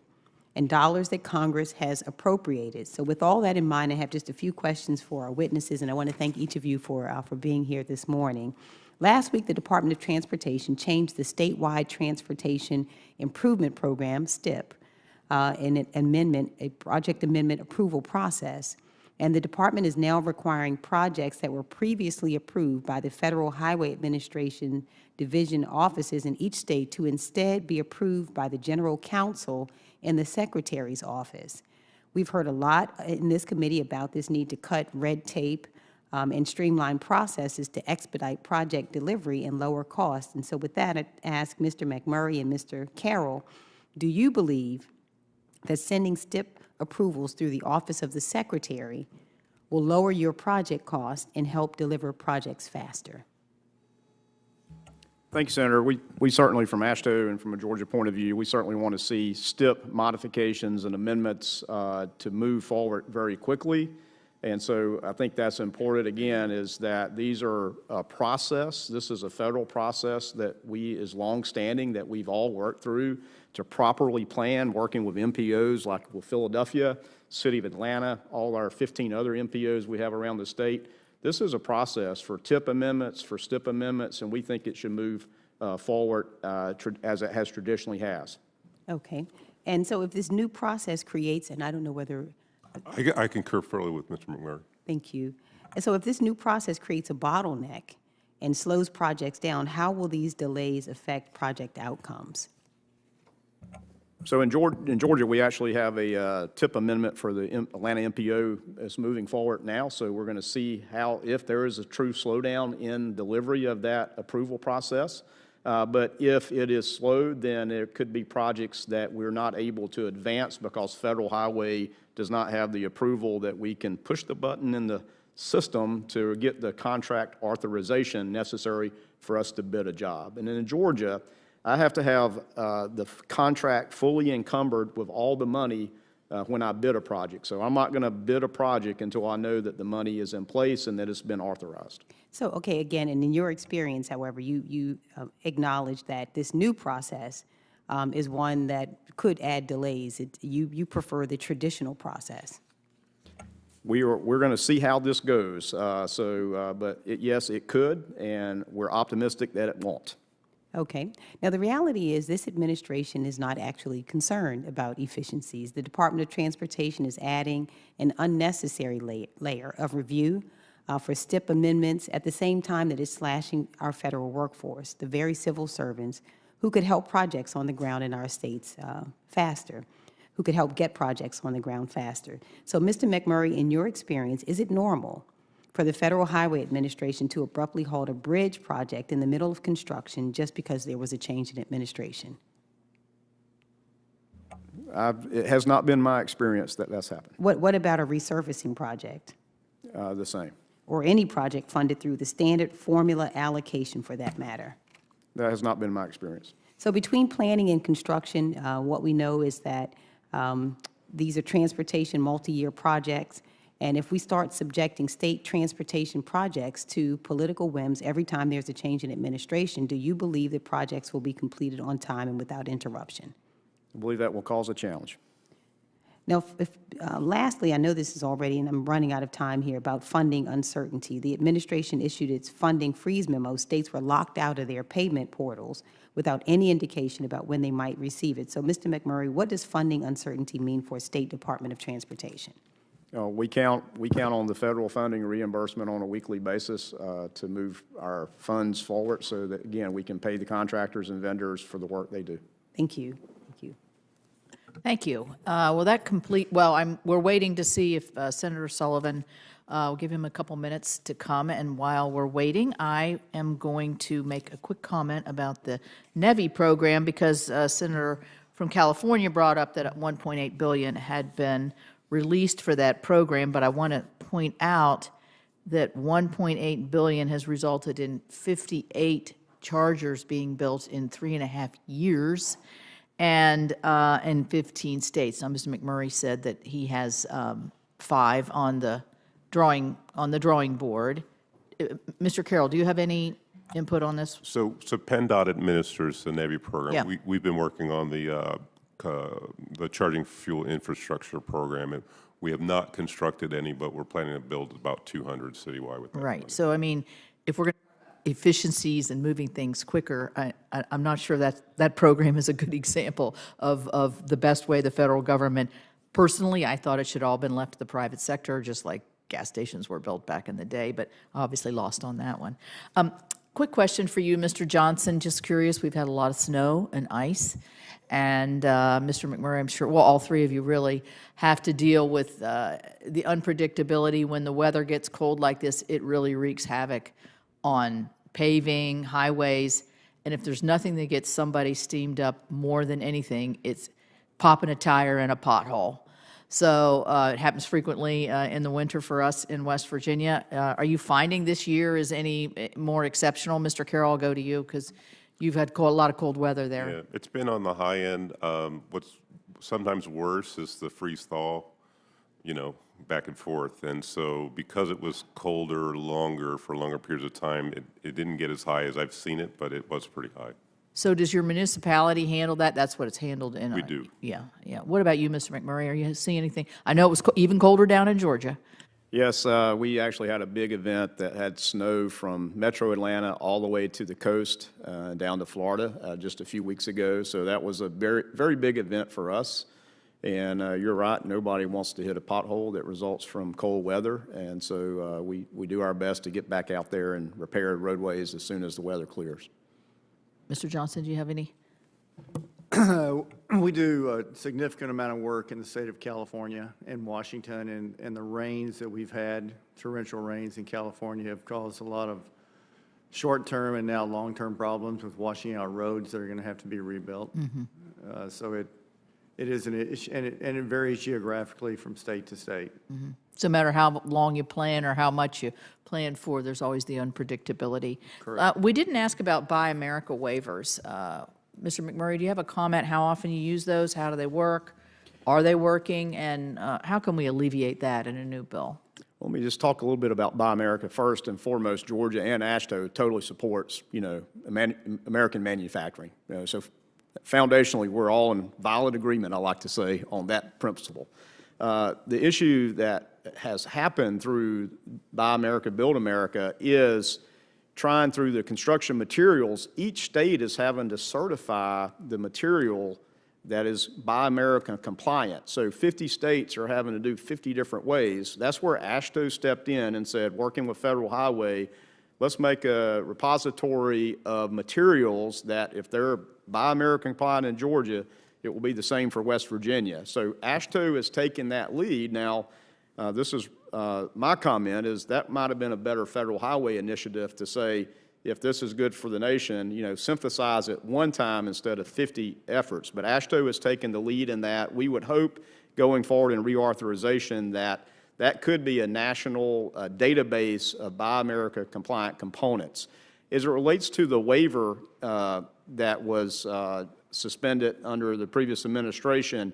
and dollars that Congress has appropriated. So with all that in mind, I have just a few questions for our witnesses, and I want to thank each of you for being here this morning. Last week, the Department of Transportation changed the statewide Transportation Improvement Program, STIP, a project amendment approval process. And the department is now requiring projects that were previously approved by the Federal Highway Administration Division offices in each state to instead be approved by the General Counsel in the Secretary's office. We've heard a lot in this committee about this need to cut red tape and streamline processes to expedite project delivery and lower costs. And so with that, I ask Mr. McMurry and Mr. Carroll, do you believe that sending STIP approvals through the Office of the Secretary will lower your project cost and help deliver projects faster? Thank you, Senator. We certainly, from AASHTO and from a Georgia point of view, we certainly want to see STIP modifications and amendments to move forward very quickly. And so I think that's important, again, is that these are a process. This is a federal process that is longstanding, that we've all worked through to properly plan, working with MPOs like with Philadelphia, City of Atlanta, all our 15 other MPOs we have around the state. This is a process for TIP amendments, for STIP amendments, and we think it should move forward as it has traditionally has. Okay. And so if this new process creates, and I don't know whether... I concur fully with Mr. McMurry. Thank you. And so if this new process creates a bottleneck and slows projects down, how will these delays affect project outcomes? So in Georgia, we actually have a TIP amendment for the Atlanta MPO that's moving forward now. So we're going to see if there is a true slowdown in delivery of that approval process. But if it is slowed, then there could be projects that we're not able to advance because Federal Highway does not have the approval that we can push the button in the system to get the contract authorization necessary for us to bid a job. And in Georgia, I have to have the contract fully encumbered with all the money when I bid a project. So I'm not going to bid a project until I know that the money is in place and that it's been authorized. So, okay, again, and in your experience, however, you acknowledge that this new process is one that could add delays. You prefer the traditional process. We're going to see how this goes. But yes, it could, and we're optimistic that it won't. Okay. Now, the reality is this administration is not actually concerned about efficiencies. The Department of Transportation is adding an unnecessary layer of review for STIP amendments at the same time that it's slashing our federal workforce, the very civil servants who could help projects on the ground in our states faster, who could help get projects on the ground faster. So, Mr. McMurry, in your experience, is it normal for the Federal Highway Administration to abruptly halt a bridge project in the middle of construction just because there was a change in administration? It has not been my experience that that's happened. What about a resurfacing project? The same. Or any project funded through the standard formula allocation, for that matter? That has not been my experience. So between planning and construction, what we know is that these are transportation multi-year projects, and if we start subjecting state transportation projects to political whims every time there's a change in administration, do you believe that projects will be completed on time and without interruption? I believe that will cause a challenge. Now, lastly, I know this is already, and I'm running out of time here, about funding uncertainty. The administration issued its funding freeze memo. States were locked out of their payment portals without any indication about when they might receive it. So, Mr. McMurry, what does funding uncertainty mean for State Department of Transportation? We count on the federal funding reimbursement on a weekly basis to move our funds forward so that, again, we can pay the contractors and vendors for the work they do. Thank you. Thank you. We're waiting to see if Senator Sullivan, we'll give him a couple minutes to come, and while we're waiting, I am going to make a quick comment about the NEVI program because Senator from California brought up that $1.8 billion had been released for that program, but I want to point out that $1.8 billion has resulted in 58 chargers being built in 3.5 years. And in 15 states. Now, Mr. McMurry said that he has 5 on the drawing board. Mr. Carroll, do you have any input on this? So PennDOT administers the NEVI program. Yeah. We've been working on the charging fuel infrastructure program, and we have not constructed any, but we're planning to build about 200 citywide with that Right. money. So, I mean, if we're going to efficiencies and moving things quicker, I'm not sure that program is a good example of the best way the federal government. Personally, I thought it should all been left to the private sector, just like gas stations were built back in the day, but obviously lost on that one. Quick question for you, Mr. Johnson. Just curious, we've had a lot of snow and ice, and Mr. McMurry, I'm sure, well, all three of you really have to deal with the unpredictability. When the weather gets cold like this, it really wreaks havoc on paving, highways, and if there's nothing that gets somebody steamed up more than anything, it's popping a tire in a pothole. So it happens frequently in the winter for us in West Virginia. Are you finding this year is any more exceptional? Mr. Carroll, I'll go to you because you've had a lot of cold weather there. Yeah, it's been on the high end. What's sometimes worse is the freeze-thaw, back and forth. And so because it was colder longer for longer periods of time, it didn't get as high as I've seen it, but it was pretty high. So does your municipality handle that? That's what it's handled in? We do. Yeah, yeah. What about you, Mr. McMurray? Are you seeing anything? I know it was even colder down in Georgia. Yes, we actually had a big event that had snow from metro Atlanta all the way to the coast down to Florida just a few weeks ago. So that was a very, very big event for us. And you're right, nobody wants to hit a pothole that results from cold weather. And so we do our best to get back out there and repair roadways as soon as the weather clears. Mr. Johnson, do you have any? We do a significant amount of work in the state of California and Washington, and the rains that we've had, torrential rains in California, have caused a lot of short-term and now long-term problems with washing out roads that are going to have to be rebuilt. So it is an issue, and it varies geographically from state to state. So no matter how long you plan or how much you plan for, there's always the unpredictability. Correct. We didn't ask about Buy America waivers. Mr. McMurray, do you have a comment? How often you use those? How do they work? Are they working? And how can we alleviate that in a new bill? Let me just talk a little bit about Buy America. First and foremost, Georgia and AASHTO totally supports, American manufacturing. So foundationally, we're all in violent agreement, I like to say, on that principle. The issue that has happened through Buy America, Build America is trying through the construction materials. Each state is having to certify the material that is Buy America compliant. So 50 states are having to do 50 different ways. That's where AASHTO stepped in and said, working with Federal Highway, let's make a repository of materials that if they're Buy America compliant in Georgia, it will be the same for West Virginia. So AASHTO has taken that lead. Now, this is my comment is that might have been a better Federal Highway initiative to say, if this is good for the nation, synthesize it one time instead of 50 efforts. But AASHTO has taken the lead in that. We would hope going forward in reauthorization that could be a national database of Buy America compliant components. As it relates to the waiver that was suspended under the previous administration,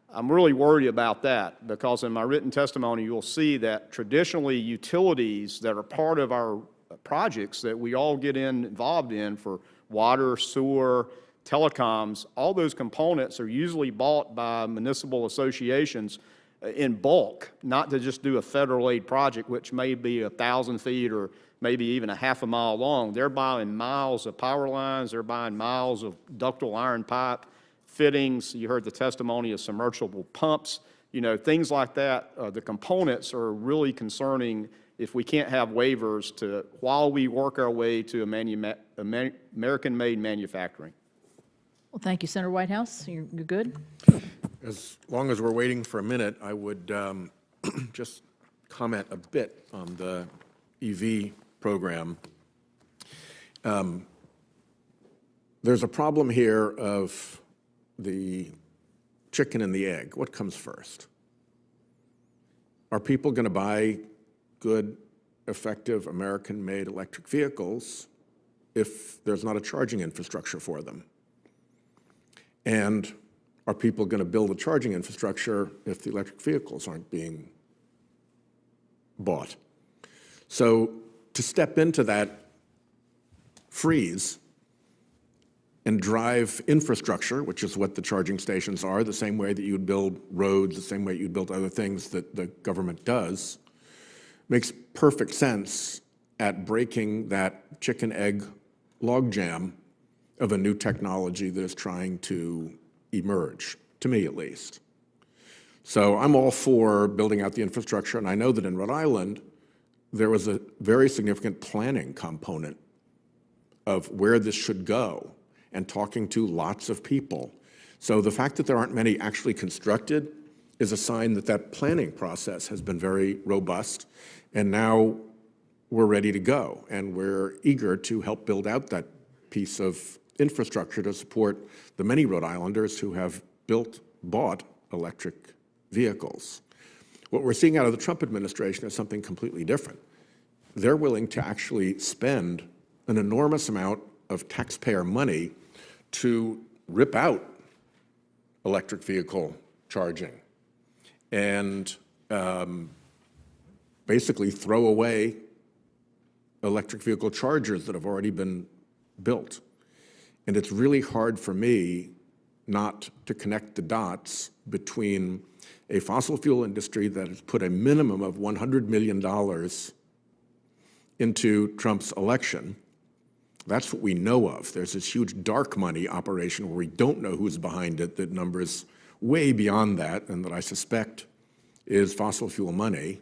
I'm really worried about that because in my written testimony, you'll see that traditionally utilities that are part of our projects that we all get involved in for water, sewer, telecoms, all those components are usually bought by municipal associations in bulk, not to just do a federal aid project, which may be 1,000 feet or maybe even a half a mile long. They're buying miles of power lines. They're buying miles of ductile iron pipe fittings. You heard the testimony of submersible pumps. Things like that. The components are really concerning if we can't have waivers while we work our way to American-made manufacturing. Well, thank you, Senator Whitehouse. You're good? As long as we're waiting for a minute, I would just comment a bit on the EV program. There's a problem here of the chicken and the egg. What comes first? Are people going to buy good, effective, American-made electric vehicles if there's not a charging infrastructure for them? And are people going to build a charging infrastructure if the electric vehicles aren't being bought? So to step into that freeze and drive infrastructure, which is what the charging stations are, the same way that you would build roads, the same way you'd build other things that the government does, makes perfect sense at breaking that chicken-egg logjam of a new technology that is trying to emerge, to me at least. So I'm all for building out the infrastructure, and I know that in Rhode Island, there was a very significant planning component of where this should go and talking to lots of people. So the fact that there aren't many actually constructed is a sign that that planning process has been very robust, and now we're ready to go, and we're eager to help build out that piece of infrastructure to support the many Rhode Islanders who have bought electric vehicles. What we're seeing out of the Trump administration is something completely different. They're willing to actually spend an enormous amount of taxpayer money to rip out electric vehicle charging and basically throw away electric vehicle chargers that have already been built. And it's really hard for me not to connect the dots between a fossil fuel industry that has put a minimum of $100 million into Trump's election. That's what we know of. There's this huge dark money operation where we don't know who's behind it, that numbers way beyond that, and that I suspect is fossil fuel money.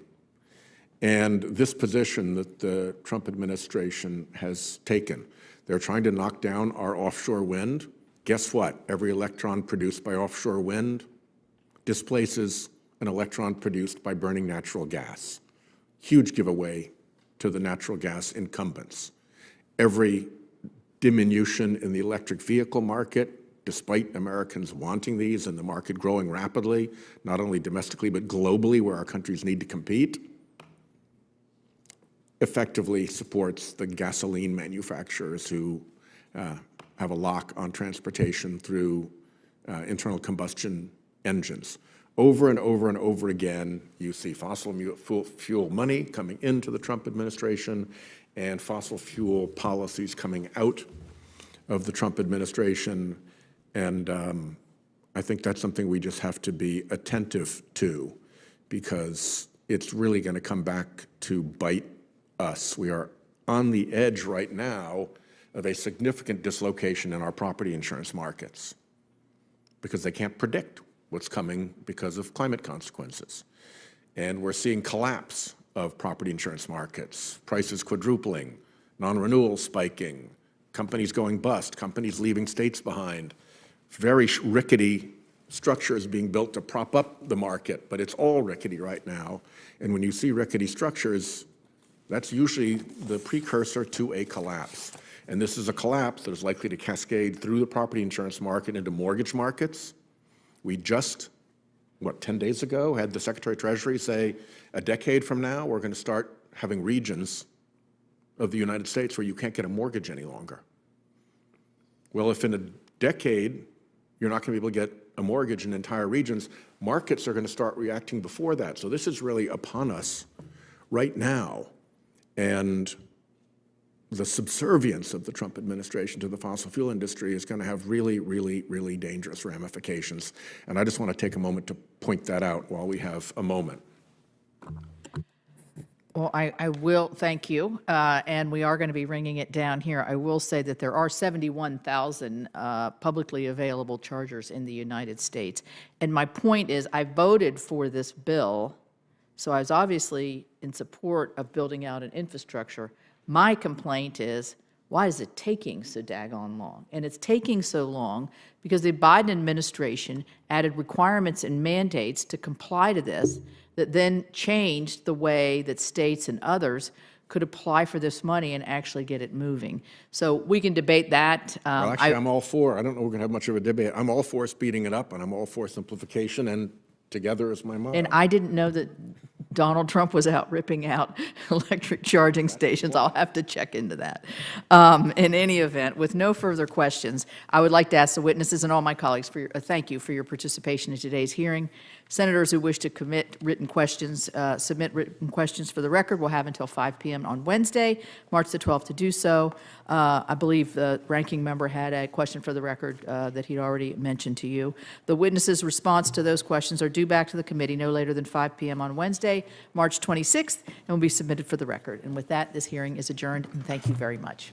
And this position that the Trump administration has taken, they're trying to knock down our offshore wind. Guess what? Every electron produced by offshore wind displaces an electron produced by burning natural gas. Huge giveaway to the natural gas incumbents. Every diminution in the electric vehicle market, despite Americans wanting these and the market growing rapidly, not only domestically but globally where our countries need to compete, effectively supports the gasoline manufacturers who have a lock on transportation through internal combustion engines. Over and over and over again, you see fossil fuel money coming into the Trump administration and fossil fuel policies coming out of the Trump administration. And I think that's something we just have to be attentive to, because it's really going to come back to bite us. We are on the edge right now of a significant dislocation in our property insurance markets because they can't predict what's coming because of climate consequences. And we're seeing collapse of property insurance markets, prices quadrupling, non-renewals spiking, companies going bust, companies leaving states behind, very rickety structures being built to prop up the market, but it's all rickety right now. And when you see rickety structures, that's usually the precursor to a collapse. And this is a collapse that is likely to cascade through the property insurance market into mortgage markets. We just, 10 days ago, had the Secretary of Treasury say a decade from now, we're going to start having regions of the United States where you can't get a mortgage any longer. Well, if in a decade, you're not going to be able to get a mortgage in entire regions, markets are going to start reacting before that. So this is really upon us right now. And the subservience of the Trump administration to the fossil fuel industry is going to have really, really, really dangerous ramifications. And I just want to take a moment to point that out while we have a moment. Well, I will, thank you, and we are going to be ringing it down here. I will say that there are 71,000 publicly available chargers in the United States. And my point is, I voted for this bill, so I was obviously in support of building out an infrastructure. My complaint is, why is it taking so daggone long? And it's taking so long because the Biden administration added requirements and mandates to comply to this that then changed the way that states and others could apply for this money and actually get it moving. So we can debate that. Well, actually, I'm all for, I don't know we're going to have much of a debate. I'm all for speeding it up, and I'm all for simplification, and together is my motto. And I didn't know that Donald Trump was out ripping out electric charging stations. I'll have to check into that. In any event, with no further questions, I would like to ask the witnesses and all my colleagues for thank you for your participation in today's hearing. Senators who wish to submit written questions for the record will have until 5 p.m. on Wednesday, March the 12th, to do so. I believe the ranking member had a question for the record that he'd already mentioned to you. The witnesses' response to those questions are due back to the committee no later than 5 p.m. on Wednesday, March 26th, and will be submitted for the record. And with that, this hearing is adjourned, and thank you very much.